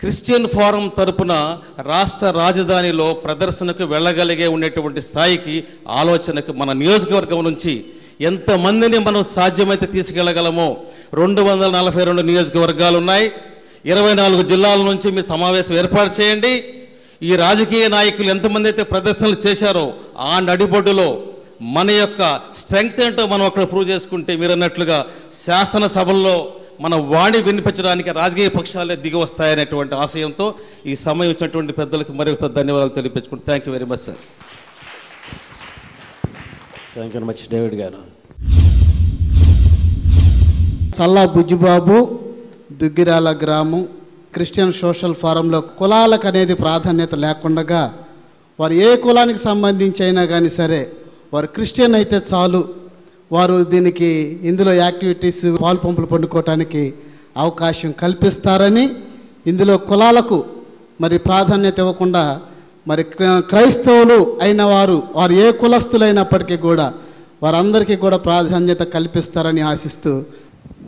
Speaker 11: క్రిస్టియన్ ఫోరం తరపున రాష్ట్ర రాజధానిలో ప్రదర్శనకు వెళ్ళగలిగే ఉండేటువంటి స్థాయికి ఆలోచనకు మన నియోజకవర్గం నుంచి ఎంతమందిని మనం సాధ్యమైతే తీసుకెళ్ళగలమో 242 నియోజకవర్గాలు ఉన్నాయి. 24 జిల్లాల నుంచి మీ సమావేశం ఏర్పాటు చేయండి. ఈ రాజకీయ నాయకులు ఎంతమంది అయితే ప్రదర్శనలు చేశారో ఆ నడిబొడ్డులో మన యొక్క స్ట్రెంగ్త్ ఏంటో మనం అక్కడ ప్రూవ్ చేసుకుంటే, మీరు అన్నట్లుగా శాసనసభల్లో మన వాణి వినిపించడానికి రాజకీయ పక్షాలే దిగి వస్తాయనేటువంటి ఆశయంతో ఈ సమయం ఇచ్చినటువంటి పెద్దలకు మరొక ధన్యవాదాలు తెలియపరచుకుంటూ thank you very much sir.
Speaker 3: Thank you very much David గారు.
Speaker 12: చల్లా బుజ్జిబాబు, దుగ్గిరాల గ్రామం, క్రిస్టియన్ సోషల్ ఫోరంలో కులాలకు అనేది ప్రాధాన్యత లేకుండా వారు ఏ కులానికి సంబంధించి అయినా కానీ సరే వారు క్రిస్టియన్ అయితే చాలు, వారు దీనికి ఇందులో యాక్టివిటీస్ పాలు పంపులు పండుకోవటానికి అవకాశం కల్పిస్తారని, ఇందులో కులాలకు మరి ప్రాధాన్యత ఇవ్వకుండా మరి క్రైస్తవులు అయిన వారు ఏ కులస్తులైనప్పటికీ కూడా వారందరికీ కూడా ప్రాధాన్యత కల్పిస్తారని ఆశిస్తూ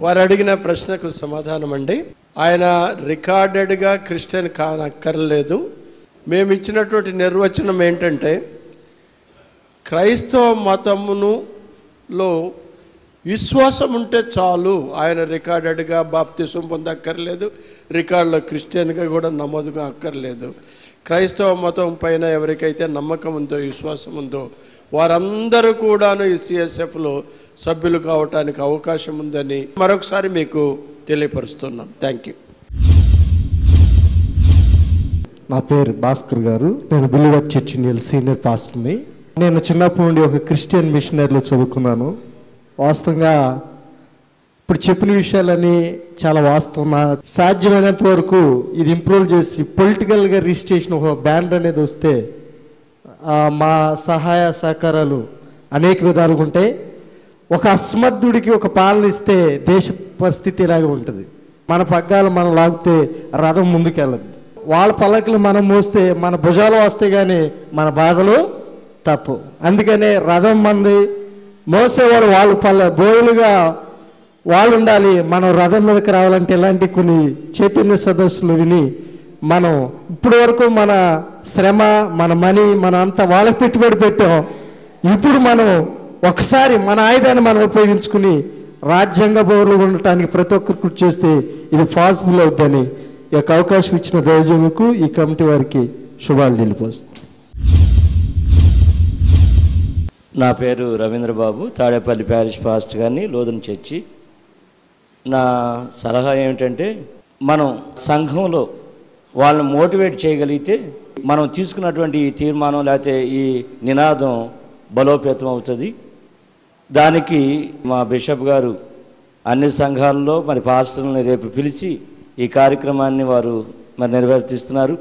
Speaker 7: వారు అడిగిన ప్రశ్నకు సమాధానం అండి. ఆయన రికార్డెడ్గా క్రిస్టియన్ కానక్కర్లేదు. మేము ఇచ్చినటువంటి నిర్వచనం ఏంటంటే క్రైస్తవ మతములో విశ్వాసం ఉంటే చాలు, ఆయన రికార్డెడ్గా బాప్తిసం పొందక్కర్లేదు, రికార్డులో క్రిస్టియన్గా కూడా నమోదుగా అక్కర్లేదు. క్రైస్తవ మతం పైన ఎవరికైతే నమ్మకం ఉందో విశ్వాసం ఉందో వారందరూ కూడాను ఈ సిఎస్ఎఫ్లో సభ్యులు కావటానికి అవకాశం ఉందని మరొకసారి మీకు తెలియపరుస్తున్నాను. Thank you.
Speaker 13: నా పేరు భాస్కర్ గారు, నేను బిలీవర్ చర్చ్ ఇండియల్ సీనియర్ పాస్టర్ని. నేను చిన్నప్పటి నుండి ఒక క్రిస్టియన్ మిషనరీలో చదువుకున్నాను. వాస్తవంగా ఇప్పుడు చెప్పిన విషయాలని చాలా వాస్తవం. సాధ్యమైనంత వరకు ఇది ఇంప్రూవ్ చేసి పొలిటికల్గా రిజిస్ట్రేషన్ ఒక బ్యాండ్ అనేది వస్తే మా సహాయ సహకారాలు అనేక విధాలుగా ఉంటాయి. ఒక అసమర్థుడికి ఒక పాలన ఇస్తే దేశ పరిస్థితి ఇలాగే ఉంటుంది. మన పగ్గాలు మనం లాగితే రథం ముందుకెళ్ళదు. వాళ్ళ పల్లకిలు మనం మోస్తే మన భుజాలు వస్తే కానీ మన బాధలు తప్పు. అందుకనే రథం మంది మోసేవాళ్ళు వాళ్ళు బోయలుగా వాళ్ళు ఉండాలి. మనం రథం మీదకి రావాలంటే ఇలాంటి కొన్ని చైతన్య సదస్సులు విని మనం ఇప్పటి వరకు మన శ్రమ మన మనీ మనం అంతా వాళ్ళకి పెట్టుబడి పెట్టాం. ఇప్పుడు మనం ఒకసారి మన ఆయుధాన్ని మనం ఉపయోగించుకుని రాజ్యాంగ పౌరులు ఉండటానికి ప్రతి ఒక్కరు కృషి చేస్తే ఇది పాసిబుల్ అవుతుందని ఈ యొక్క అవకాశం ఇచ్చిన దైవజనులకు ఈ కమిటీ వారికి శుభాలు తెలియపరుస్తుంది.
Speaker 14: నా పేరు రవీంద్రబాబు, తాడేపల్లి ప్యారిష్ పాస్ట్ గారిని, లోదన్ చర్చి. నా సలహా ఏమిటంటే మనం సంఘంలో వాళ్ళని మోటివేట్ చేయగలిగితే మనం తీసుకున్నటువంటి ఈ తీర్మానం లేకపోతే ఈ నినాదం బలోపేతం అవుతుంది. దానికి మా బిషప్ గారు అన్ని సంఘాల్లో మరి పాస్టర్లని రేపు పిలిచి ఈ కార్యక్రమాన్ని వారు మరి నిర్వర్తిస్తున్నారు.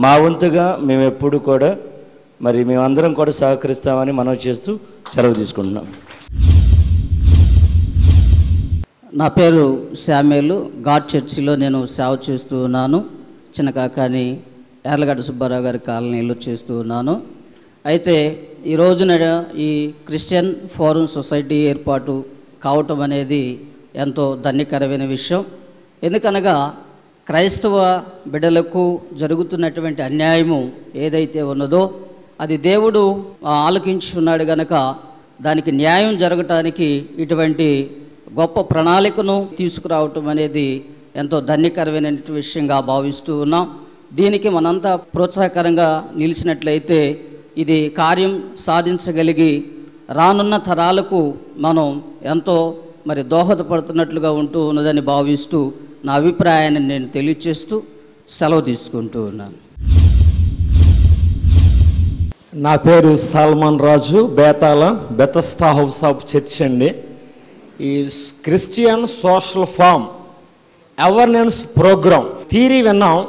Speaker 14: మా వంతుగా మేము ఎప్పుడు కూడా మరి మేమందరం కూడా సహకరిస్తామని మనం చేస్తూ సెలవు తీసుకుంటున్నాం.
Speaker 15: నా పేరు శామ్యులు, గాడ్ చర్చిలో నేను సేవ చేస్తూ ఉన్నాను. చిన్నకాకాని యార్లగడ్డ సుబ్బారావు గారి కాలనీలో చేస్తూ ఉన్నాను. అయితే ఈ రోజున ఈ క్రిస్టియన్ ఫోరం సొసైటీ ఏర్పాటు కావటం అనేది ఎంతో ధన్యకరమైన విషయం. ఎందుకనగా క్రైస్తవ బిడ్డలకు జరుగుతున్నటువంటి అన్యాయము ఏదైతే ఉన్నదో అది దేవుడు ఆలకించున్నాడు గనక దానికి న్యాయం జరగటానికి ఇటువంటి గొప్ప ప్రణాళికను తీసుకురావటం అనేది ఎంతో ధన్యకరమైన విషయంగా భావిస్తూ ఉన్నాం. దీనికి మనంతా ప్రోత్సాహకరంగా నిలిచినట్లయితే ఇది కార్యం సాధించగలిగి రానున్న తరాలకు మనం ఎంతో మరి దోహదపడుతున్నట్లుగా ఉంటూ ఉన్నదని భావిస్తూ నా అభిప్రాయాన్ని నేను తెలియచేస్తూ సెలవు తీసుకుంటూ ఉన్నాను.
Speaker 16: నా పేరు Salman Raju, Bethel Bethesda house of church అండి. ఈ Christian social form awareness programme theory విన్నాం.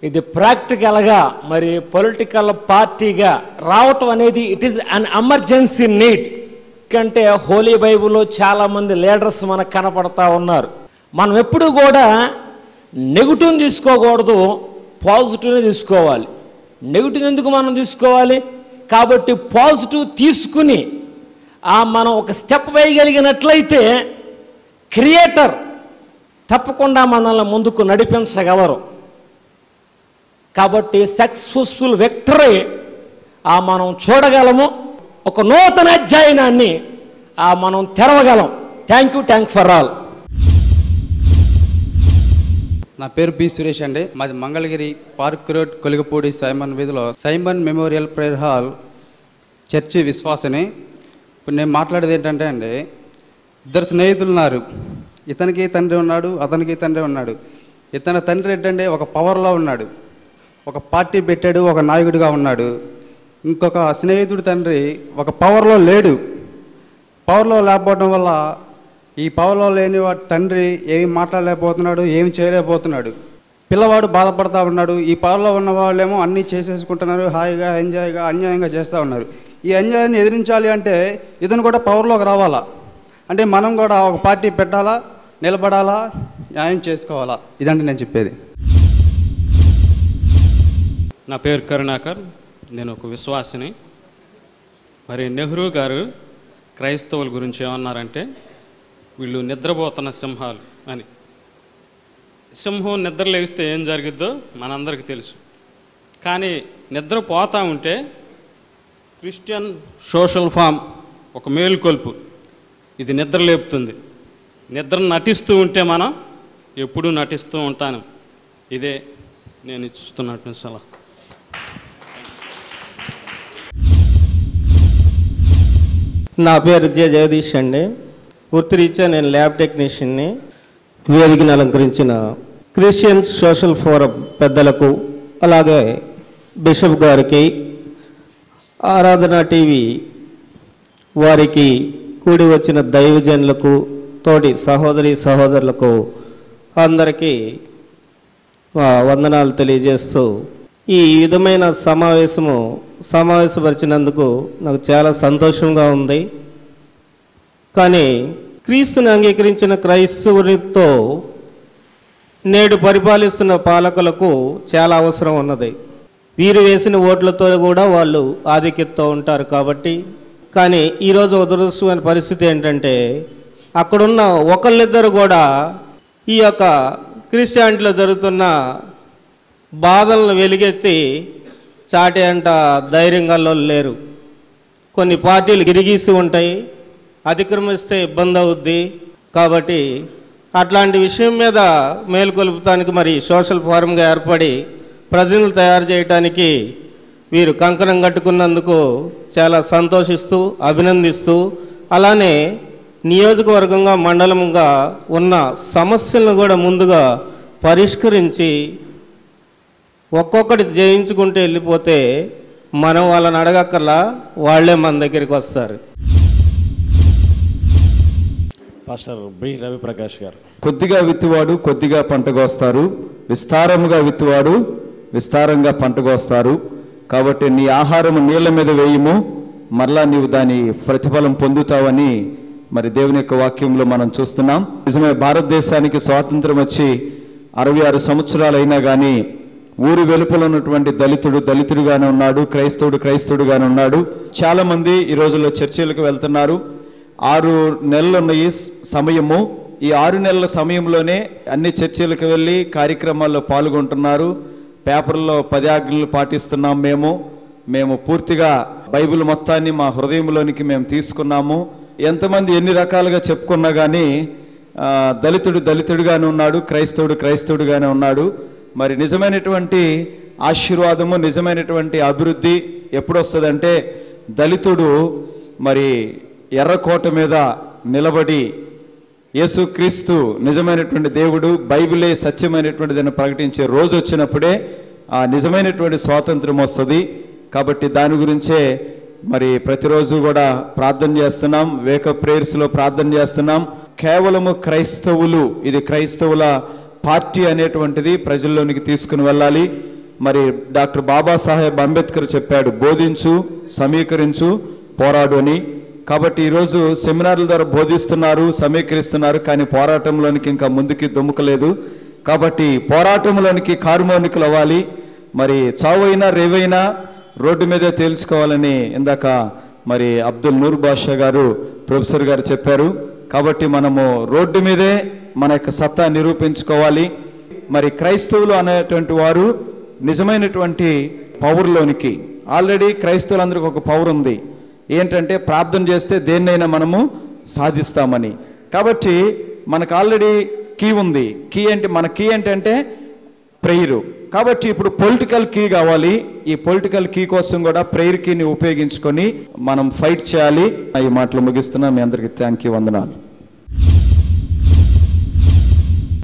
Speaker 16: ఇది ప్రాక్టికల్గా మరి పొలిటికల్ పార్టీగా రావటం అనేది it is an emergency need. ఎందుకంటే హోలీ బైబుల్లో చాలామంది లీడర్స్ మనకు కనపడతా ఉన్నారు. మనం ఎప్పుడు కూడా నెగిటివ్ తీసుకోకూడదు, పాజిటివ్ని తీసుకోవాలి. నెగిటివ్ ఎందుకు మనం తీసుకోవాలి? కాబట్టి పాజిటివ్ తీసుకుని మనం ఒక స్టెప్ వేయగలిగినట్లయితే క్రియేటర్ తప్పకుండా మనల్ని ముందుకు నడిపించగలరు. కాబట్టి సక్సెస్ఫుల్ విక్టరీ మనం చూడగలము, ఒక నూతన అధ్యాయాన్ని మనం తెరవగలం. Thank you for all.
Speaker 17: నా పేరు బి సురేష్ అండి. మాది Mangalagiri park road Koligapudi Simon వీధిలో Simon memorial prayer hall church విశ్వాసని. ఇప్పుడు నేను మాట్లాడేది ఏంటంటే అండి, ఇద్దరు స్నేహితులు ఉన్నారు. ఇతనికి తండ్రి ఉన్నాడు, అతనికి తండ్రి ఉన్నాడు. ఇతని తండ్రి ఏంటంటే ఒక పవర్లో ఉన్నాడు, ఒక పార్టీ పెట్టాడు, ఒక నాయకుడిగా ఉన్నాడు. ఇంకొక స్నేహితుడి తండ్రి ఒక పవర్లో లేడు. పవర్లో లేకపోవడం వల్ల ఈ పవర్లో లేని వాడి తండ్రి ఏమి మాట్లాడలేకపోతున్నాడు, ఏమి చేయలేకపోతున్నాడు. పిల్లవాడు బాధపడతా ఉన్నాడు. ఈ పవర్లో ఉన్న వాళ్ళేమో అన్నీ చేసేసుకుంటున్నారు, హాయిగా ఎంజాయ్గా అన్యాయంగా చేస్తూ ఉన్నారు. ఈ అన్యాయాన్ని ఎదిరించాలి అంటే ఇతను కూడా పవర్లోకి రావాలా, అంటే మనం కూడా ఒక పార్టీ పెట్టాలా, నిలబడాలా, న్యాయం చేసుకోవాలా. ఇదంటే నేను చెప్పేది.
Speaker 18: నా పేరు కరుణాకర్, నేను ఒక విశ్వాసిని. మరి నెహ్రూ గారు క్రైస్తవుల గురించి ఏమన్నారంటే, వీళ్ళు నిద్రపోతున్న సింహాలు అని. సింహం నిద్ర లేగిస్తే ఏం జరిగిద్దో మనందరికీ తెలుసు. కానీ నిద్రపోతూ ఉంటే క్రిస్టియన్ సోషల్ ఫార్మ్ ఒక మేలుకొల్పు, ఇది నిద్ర లేపుతుంది. నిద్ర నటిస్తూ ఉంటే మనం ఎప్పుడూ నటిస్తూ ఉంటాను. ఇదే నేను ఇస్తున్నట్టు సలహా.
Speaker 19: నా పేరు జగదీష్ అండి. వృత్తిరీత్యా నేను ల్యాబ్ టెక్నీషియన్ని. వేదికను అలంకరించిన క్రిస్టియన్ సోషల్ ఫోరం పెద్దలకు, అలాగే బిషప్ గారికి, ఆరాధన టీవీ వారికి, కూడి వచ్చిన దైవజనులకు, తోటి సహోదరి సహోదరులకు అందరికీ వందనాలు తెలియజేస్తూ ఈ విధమైన సమావేశపరిచినందుకు నాకు చాలా సంతోషంగా ఉంది. కానీ క్రీస్తుని అంగీకరించిన క్రైస్తవులతో నేడు పరిపాలిస్తున్న పాలకులకు చాలా అవసరం ఉన్నది. వీరు వేసిన ఓట్లతో కూడా వాళ్ళు ఆధిక్యతతో ఉంటారు కాబట్టి. కానీ ఈరోజు దురదృష్టమైన పరిస్థితి ఏంటంటే, అక్కడున్న ఒకళ్ళిద్దరు కూడా ఈ యొక్క క్రిస్టియానిటీలో జరుగుతున్న బాధలను వెలుగెత్తి చాటే అంట ధైర్యంగా లేరు. కొన్ని పార్టీలు గిరిగీసి ఉంటాయి, అతిక్రమిస్తే ఇబ్బంది అవుద్ది. కాబట్టి అట్లాంటి విషయం మీద మేలుకొల్పుతానికి మరి సోషల్ ఫోరంగా ఏర్పడి ప్రతినిధులు తయారు చేయడానికి వీరు కంకణం కట్టుకున్నందుకు చాలా సంతోషిస్తూ అభినందిస్తూ, అలానే నియోజకవర్గంగా మండలంగా ఉన్న సమస్యలను కూడా ముందుగా పరిష్కరించి ఒక్కొక్కటి జయించుకుంటూ వెళ్ళిపోతే మనం వాళ్ళని అడగక్కర్లా, వాళ్ళే మన దగ్గరికి వస్తారు.
Speaker 3: పాస్టర్ బి రవిప్రకాష్ గారు.
Speaker 20: కొద్దిగా విత్తువాడు కొద్దిగా పంట కోస్తారు, విస్తారముగా విత్తువాడు విస్తారంగా పంట కోస్తారు. కాబట్టి నీ ఆహారము నీళ్ల మీద వేయము, మరలా నీవు దాని ప్రతిఫలం పొందుతావని మరి దేవుని యొక్క వాక్యంలో మనం చూస్తున్నాం. నిజమే, భారతదేశానికి స్వాతంత్రం వచ్చి 66 సంవత్సరాలు అయినా కానీ ఊరి వెలుపల ఉన్నటువంటి దళితుడుగానే ఉన్నాడు, క్రైస్తవుడుగానే ఉన్నాడు. చాలామంది ఈ రోజుల్లో చర్చిలకు వెళ్తున్నారు. 6 నెలలు ఉన్న ఈ సమయము, ఈ 6 నెలల సమయంలోనే అన్ని చర్చిలకు వెళ్ళి కార్యక్రమాల్లో పాల్గొంటున్నారు. పేపర్లో 10 ఆజ్ఞలు పాటిస్తున్నాం. మేము పూర్తిగా బైబిల్ మొత్తాన్ని మా హృదయంలోనికి మేము తీసుకున్నాము. ఎంతమంది ఎన్ని రకాలుగా చెప్పుకున్నా కానీ దళితుడుగానే ఉన్నాడు, క్రైస్తవుడుగానే ఉన్నాడు. మరి నిజమైనటువంటి ఆశీర్వాదము, నిజమైనటువంటి అభివృద్ధి ఎప్పుడు వస్తుందంటే దళితుడు మరి ఎర్రకోట మీద నిలబడి యేసుక్రీస్తు నిజమైనటువంటి దేవుడు, బైబిలే సత్యమైనటువంటిదని ప్రకటించే రోజు వచ్చినప్పుడే ఆ నిజమైనటువంటి స్వాతంత్రం వస్తుంది. కాబట్టి దాని గురించే మరి ప్రతిరోజు కూడా ప్రార్థన చేస్తున్నాం, వేకప్ ప్రేయర్స్లో ప్రార్థన చేస్తున్నాం. కేవలము క్రైస్తవులు, ఇది క్రైస్తవుల పార్టీ అనేటువంటిది ప్రజల్లోనికి తీసుకుని వెళ్ళాలి. మరి డాక్టర్ బాబాసాహెబ్ అంబేద్కర్ చెప్పాడు, బోధించు, సమీకరించు, పోరాడు అని. కాబట్టి ఈరోజు సెమినార్ల ద్వారా బోధిస్తున్నారు, సమీకరిస్తున్నారు, కానీ పోరాటంలోనికి ఇంకా ముందుకి దుమ్ముకలేదు. కాబట్టి పోరాటంలోనికి కార్మోనికులు అవ్వాలి. మరి చావైనా రేవైనా రోడ్డు మీదే తేల్చుకోవాలని ఇందాక మరి అబ్దుల్ నూర్ బాషా గారు ప్రొఫెసర్ గారు చెప్పారు. కాబట్టి మనము రోడ్డు మీదే మన యొక్క సత్తా నిరూపించుకోవాలి. మరి క్రైస్తవులు అనేటువంటి వారు నిజమైనటువంటి పవర్లోనికి, ఆల్రెడీ క్రైస్తవులందరికీ ఒక పవర్ ఉంది, ఏంటంటే ప్రార్థన చేస్తే దేన్నైనా మనము సాధిస్తామని. కాబట్టి మనకు ఆల్రెడీ కీ ఉంది. కీ అంటే మన కీ ఏంటంటే ప్రేయరు. కాబట్టి ఇప్పుడు పొలిటికల్ కీ కావాలి. ఈ పొలిటికల్ కీ కోసం కూడా ప్రేయర్ కీని ఉపయోగించుకొని మనం ఫైట్ చేయాలి. ఈ మాటలు ముగిస్తున్నా. మీ అందరికీ థ్యాంక్ యూ, వందనాలు.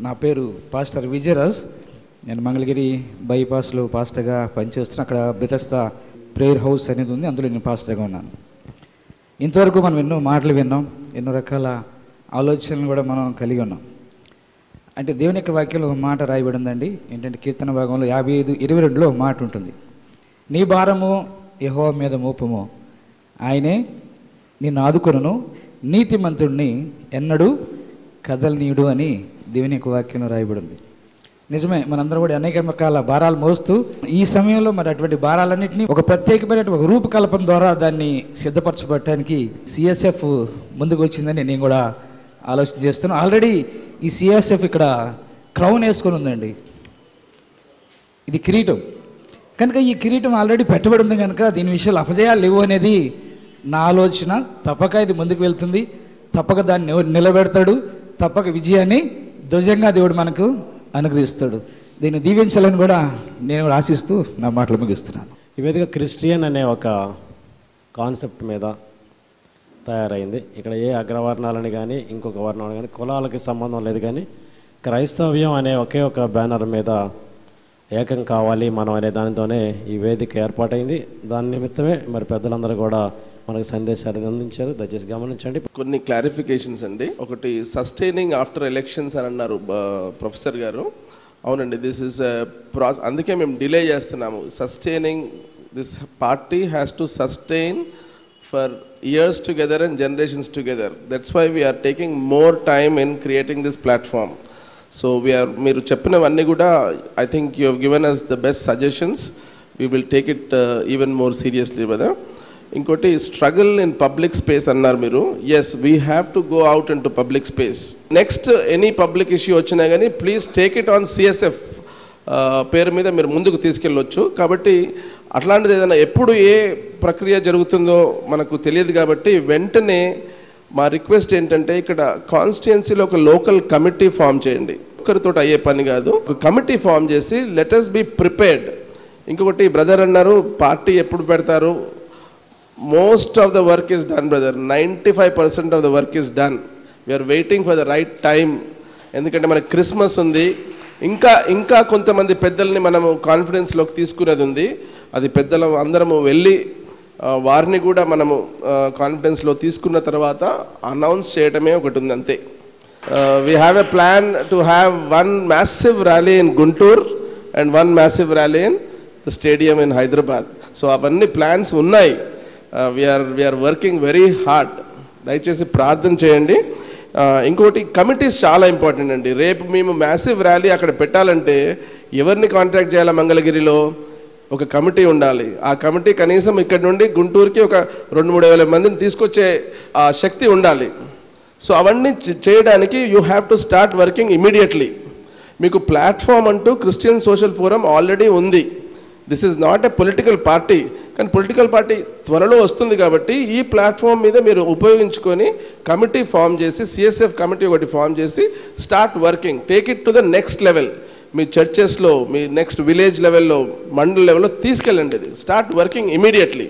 Speaker 5: నా పేరు పాస్టర్ విజయరాజ్. నేను మంగళగిరి బైపాస్లో పాస్టర్గా పనిచేస్తున్నాను. అక్కడ బెతస్తా ప్రేయర్ హౌస్ అనేది ఉంది, అందులో నేను పాస్టర్గా ఉన్నాను. ఇంతవరకు మనం ఎన్నో మాటలు విన్నాం, ఎన్నో రకాల ఆలోచనలు కూడా మనం కలిగి ఉన్నాం. అంటే దేవుని యొక్క వాక్యంలో ఒక మాట రాయబడి ఉందండి. ఏంటంటే కీర్తన భాగంలో 55:22లో ఒక మాట ఉంటుంది, నీ భారము యెహోవా మీద మోపము, ఆయనే నిన్ను ఆదుకొనును, నీతిమంతుడిని ఎన్నడూ కదలనీయుడు అని దేవుని యొక్క వాక్యంలో రాయబడి ఉంది. నిజమే, మనందరం కూడా అనేక రకాల భారాలు మోస్తూ ఈ సమయంలో మరి అటువంటి భారాలన్నింటినీ ఒక ప్రత్యేకమైన ఒక రూపకల్పన ద్వారా దాన్ని సిద్ధపరచబడటానికి సిఎస్ఎఫ్ ముందుకు వచ్చిందని నేను కూడా ఆలోచన చేస్తున్నాను. ఆల్రెడీ ఈ సిఎస్ఎఫ్ ఇక్కడ క్రౌన్ వేసుకొని ఉందండి, ఇది కిరీటం. కనుక ఈ కిరీటం ఆల్రెడీ పెట్టబడి ఉంది కనుక దీని విషయాలు అపజయాలు లేవు అనేది నా ఆలోచన. తప్పక ఇది ముందుకు వెళ్తుంది, తప్పక దాన్ని నిలబెడతాడు, తప్పక విజయాన్ని ధ్వజంగా దేవుడు మనకు అనుగ్రహిస్తాడు. దీన్ని దీవించాలని కూడా నేను ఆశిస్తూ నా మాటలు ముగిస్తున్నాను.
Speaker 3: ఈ వేదిక క్రిస్టియన్ అనే ఒక కాన్సెప్ట్ మీద తయారైంది. ఇక్కడ ఏ అగ్రవర్ణాలని కానీ ఇంకొక వర్ణాలు కానీ కులాలకి సంబంధం లేదు, కానీ క్రైస్తవ్యం అనే ఒకే ఒక బ్యానర్ మీద ఏకం కావాలి మనం అనే దానితోనే ఈ వేదిక ఏర్పాటైంది. దాని నిమిత్తమే మరి పెద్దలందరూ కూడా మనకు సందేశాలు అందించారు. దయచేసి గమనించండి.
Speaker 7: కొన్ని క్లారిఫికేషన్స్ అండి. ఒకటి, సస్టైనింగ్ ఆఫ్టర్ ఎలక్షన్స్ అని అన్నారు ప్రొఫెసర్ గారు. అవునండి, దిస్ ఇస్ ప్రాసెస్. అందుకే మేము డిలే చేస్తున్నాము. Sustaining this party has to sustain for years together and generations together. That's why we are taking more time in creating this platform. So మీరు చెప్పినవన్నీ కూడా I think you have given us the best suggestions. We will take it even more seriously, brother. ఇంకోటి, struggle in public space అన్నారు మీరు. Yes, we have to go out into public space. Next any public issue వచ్చినా కానీ please take it on CSF పేరు మీద మీరు ముందుకు తీసుకెళ్ళొచ్చు. కాబట్టి అట్లాంటిది ఏదైనా ఎప్పుడు ఏ ప్రక్రియ జరుగుతుందో మనకు తెలియదు. కాబట్టి వెంటనే మా రిక్వెస్ట్ ఏంటంటే, ఇక్కడ కాన్స్టిట్యుయెన్సీలో ఒక లోకల్ కమిటీ ఫామ్ చేయండి. ఒక్కరితో అయ్యే పని కాదు, ఒక కమిటీ ఫామ్ చేసి లెట్ us బి ప్రిపేర్డ్. ఇంకొకటి, బ్రదర్ అన్నారు పార్టీ ఎప్పుడు పెడతారు. Most of the work is done brother. 95% of the work is done. We're waiting for the right time. ఎందుకంటే మనకి క్రిస్మస్ ఉంది, ఇంకా కొంతమంది పెద్దల్ని మనము కాన్ఫిడెన్స్లోకి తీసుకునేది ఉంది. అది పెద్దలు అందరము వెళ్ళి వారిని కూడా మనము కాన్ఫిడెన్స్లో తీసుకున్న తర్వాత అనౌన్స్ చేయడమే ఒకటి ఉంది, అంతే. We have a plan to have one massive rally in Guntur and one massive rally in the stadium in Hyderabad. So అవన్నీ ప్లాన్స్ ఉన్నాయి. We're working very hard. దయచేసి ప్రార్థన చేయండి. ఇంకోటి, కమిటీస్ చాలా ఇంపార్టెంట్ అండి. రేపు మేము మ్యాసివ్ ర్యాలీ అక్కడ పెట్టాలంటే ఎవరిని కాంటాక్ట్ చేయాలి? మంగళగిరిలో ఒక కమిటీ ఉండాలి. ఆ కమిటీ కనీసం ఇక్కడ నుండి గుంటూరుకి ఒక 2-3 వేల మందిని తీసుకొచ్చే ఆ శక్తి ఉండాలి. సో అవన్నీ చేయడానికి you have to start working immediately. మీకు ప్లాట్ఫామ్ అంటూ క్రిస్టియన్ సోషల్ ఫోరం ఆల్రెడీ ఉంది. This is not a political party, కానీ పొలిటికల్ పార్టీ త్వరలో వస్తుంది. కాబట్టి ఈ ప్లాట్ఫామ్ మీద మీరు ఉపయోగించుకొని కమిటీ ఫామ్ చేసి, సిఎస్ఎఫ్ కమిటీ ఒకటి ఫామ్ చేసి start working, take it to the next level. మీ చర్చెస్లో, మీ నెక్స్ట్ విలేజ్ లెవెల్లో, మండల్ లెవెల్లో తీసుకెళ్ళండి. ఇది start working immediately.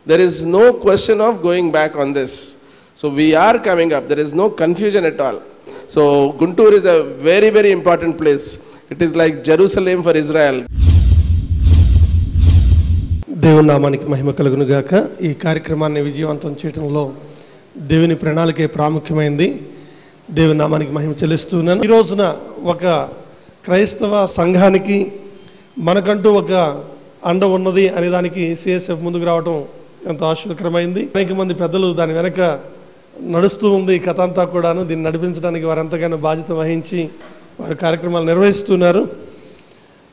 Speaker 7: There is no question of going back on this. So we're coming up. There is no confusion at all. So Guntur is a very very important place. It is like Jerusalem for Israel.
Speaker 21: దేవుని నామానికి మహిమ కలుగును గాక. ఈ కార్యక్రమాన్ని విజయవంతం చేయడంలో దేవుని ప్రణాళికే ప్రాముఖ్యమైంది. దేవుని నామానికి మహిమ చెల్లిస్తున్నాను. ఈ రోజున ఒక క్రైస్తవ సంఘానికి మనకంటూ ఒక అండ ఉన్నది అనే దానికి సిఎస్ఎఫ్ ముందుకు రావడం ఎంతో ఆశ్చర్యకరమైంది. అనేక మంది పెద్దలు దాని వెనక నడుస్తూ ఉంది కథ అంతా కూడాను. దీన్ని నడిపించడానికి వారు ఎంతగానో బాధ్యత వహించి వారి కార్యక్రమాలు నిర్వహిస్తున్నారు.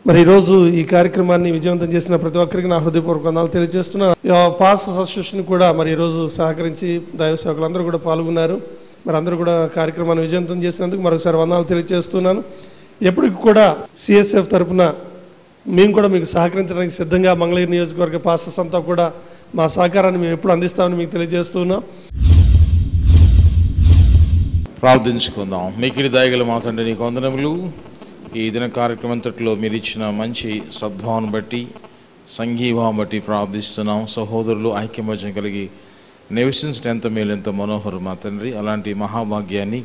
Speaker 21: మరి ఈరోజు ఈ కార్యక్రమాన్ని విజయవంతం చేసిన ప్రతి ఒక్కరికి నా హృదయపూర్వక వందనాలు తెలియజేస్తున్నాను. పాస్ అసోసియేషన్ కూడా మరి ఈరోజు సహకరించి దైవ సేవకులందరూ కూడా పాల్గొన్నారు. మరి అందరూ కూడా కార్యక్రమాన్ని విజయవంతం చేసినందుకు మరొకసారి వందనాలు తెలియజేస్తున్నాను. ఎప్పటికి కూడా సిఎస్ఎఫ్ తరఫున మేము కూడా మీకు సహకరించడానికి సిద్ధంగా మంగళగిరి నియోజకవర్గ పాస్టర్స్ అంతా కూడా మా సహకారాన్ని మేము ఎప్పుడు అందిస్తామని మీకు తెలియజేస్తున్నాం.
Speaker 9: ప్రార్థించుకుందాం. మికిలి దయగల మా తండ్రి నీకు వందనములు. ఈ దిన కార్యక్రమం అంతట్లో మీరు ఇచ్చిన మంచి సద్భావం బట్టి, సంఘీభావం బట్టి ప్రార్థిస్తున్నాం. సహోదరులు ఐక్యమత్యం కలిగి నివసించడం ఎంత మేలు, ఎంత మనోహరం మా తండ్రి. అలాంటి మహాభాగ్యాన్ని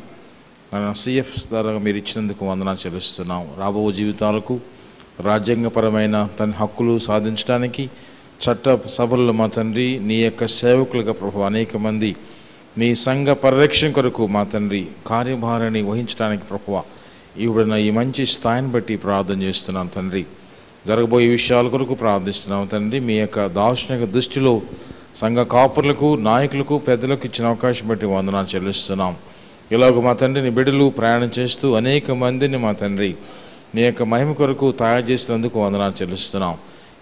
Speaker 9: సిఎఫ్ ద్వారా మీరు ఇచ్చినందుకు వందనాలు చెల్లిస్తున్నాం. రాబో జీవితాలకు రాజ్యాంగపరమైన తన హక్కులు సాధించడానికి చట్ట సభల్లో మా తండ్రి నీ యొక్క సేవకులుగా ప్రభు అనేక మంది నీ సంఘ పరిరక్షణ కొరకు మా తండ్రి కార్యభారాన్ని వహించడానికి ప్రభువ ఇవిడన ఈ మంచి స్థాయిని బట్టి ప్రార్థన చేస్తున్నాం తండ్రి. జరగబోయే విషయాల కొరకు ప్రార్థిస్తున్నాం తండ్రి. మీ యొక్క దార్శనిక దృష్టిలో సంఘ కాపురులకు, నాయకులకు, పెద్దలకు ఇచ్చిన అవకాశం బట్టి వందనాలు చెల్లిస్తున్నాం. ఇలాగ మా తండ్రి నీ బిడ్డలు ప్రయాణం చేస్తూ అనేక మందిని మా తండ్రి నీ యొక్క మహిమ కొరకు తయారు చేసినందుకు వందనాలు చెల్లిస్తున్నాం.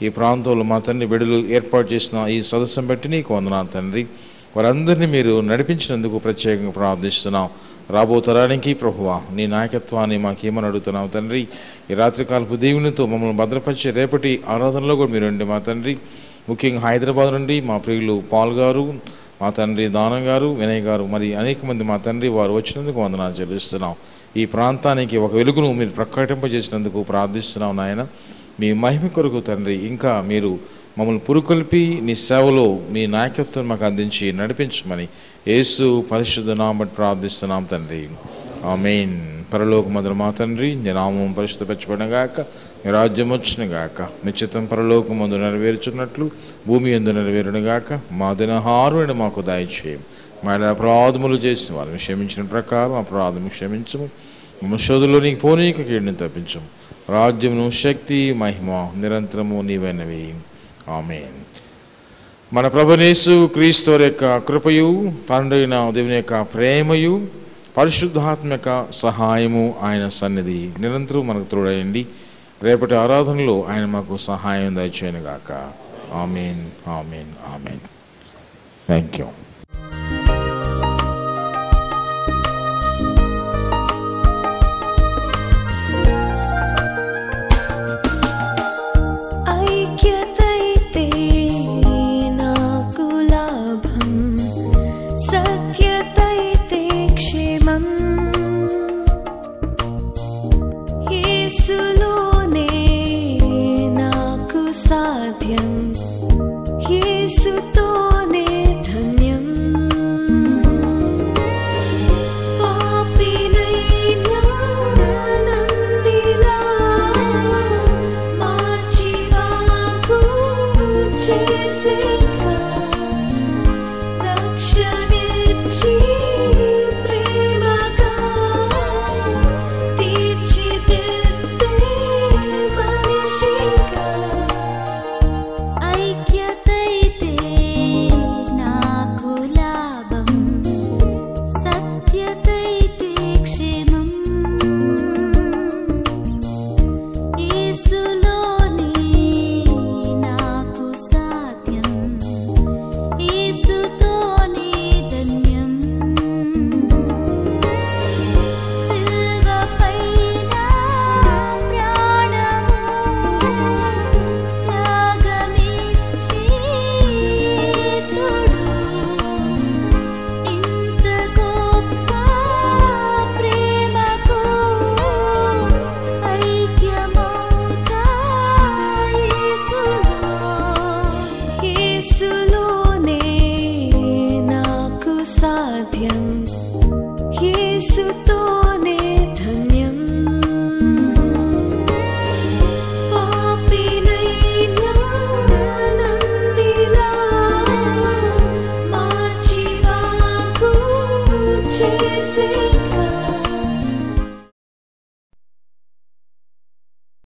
Speaker 9: ఈ ప్రాంతంలో మా తండ్రి బిడ్డలు ఏర్పాటు చేసిన ఈ సదస్సును బట్టి నీకు వందనాలు తండ్రి. వారందరినీ మీరు నడిపించినందుకు ప్రత్యేకంగా ప్రార్థిస్తున్నాం. రాబో తరానికి ప్రభువా నీ నాయకత్వాన్ని మాకేమని అడుగుతున్నావు తండ్రి. ఈ రాత్రికాలపు దేవునితో మమ్మల్ని భద్రపరిచే రేపటి ఆరాధనలో కూడా మీరు ఉండి మా తండ్రి. ముఖ్యంగా హైదరాబాద్ నుండి మా ప్రియులు పాల్ గారు, మా తండ్రి దానం గారు, వినయ్ గారు, మరి అనేక మంది మా తండ్రి వారు వచ్చినందుకు వందనాలు చెల్లిస్తున్నాం. ఈ ప్రాంతానికి ఒక వెలుగును మీరు ప్రకటింపజేసినందుకు ప్రార్థిస్తున్నాం నాయన. మీ మహిమ కొరకు తండ్రి ఇంకా మీరు మమ్మల్ని పురుకొల్పి నీ సేవలో మీ నాయకత్వం మాకు అందించి నడిపించమని యేసు పరిశుద్ధ నామం ప్రార్థిస్తున్నాం తండ్రి. ఆమేన్. పరలోకమందున మా తండ్రి నీ నామం పరిశుద్ధపరచబడుగాక, మీ రాజ్యం వచ్చునుగాక, మీ చిత్తం పరలోకమందు నెరవేర్చున్నట్లు భూమి యందు నెరవేరునుగాక. మా దినహారుని మాకు దయచేయం. మా అపరాధములు చేసిన వాళ్ళని క్షమించిన ప్రకారం అపరాధము క్షమించము. మా శోధుల్లో నీకు పోనీక కీడుని తప్పించము. రాజ్యమును, శక్తి, మహిమ నిరంతరము నీవైనవి. ఆమేన్. మన ప్రభునేసు క్రీస్తు యొక్క కృపయు, తండ్రైన దేవుని యొక్క ప్రేమయు, పరిశుద్ధాత్మ యొక్క సహాయము, ఆయన సన్నిధి నిరంతరం మనకు తోడయండి. రేపటి ఆరాధనలో ఆయన మాకు సహాయం దయచేయనుగాక. Amen, amen, amen. Thank you.
Speaker 1: Jesus. యేసుతోనే ధన్యం పాపినైనా నందిలా మార్చి వాకు చేసే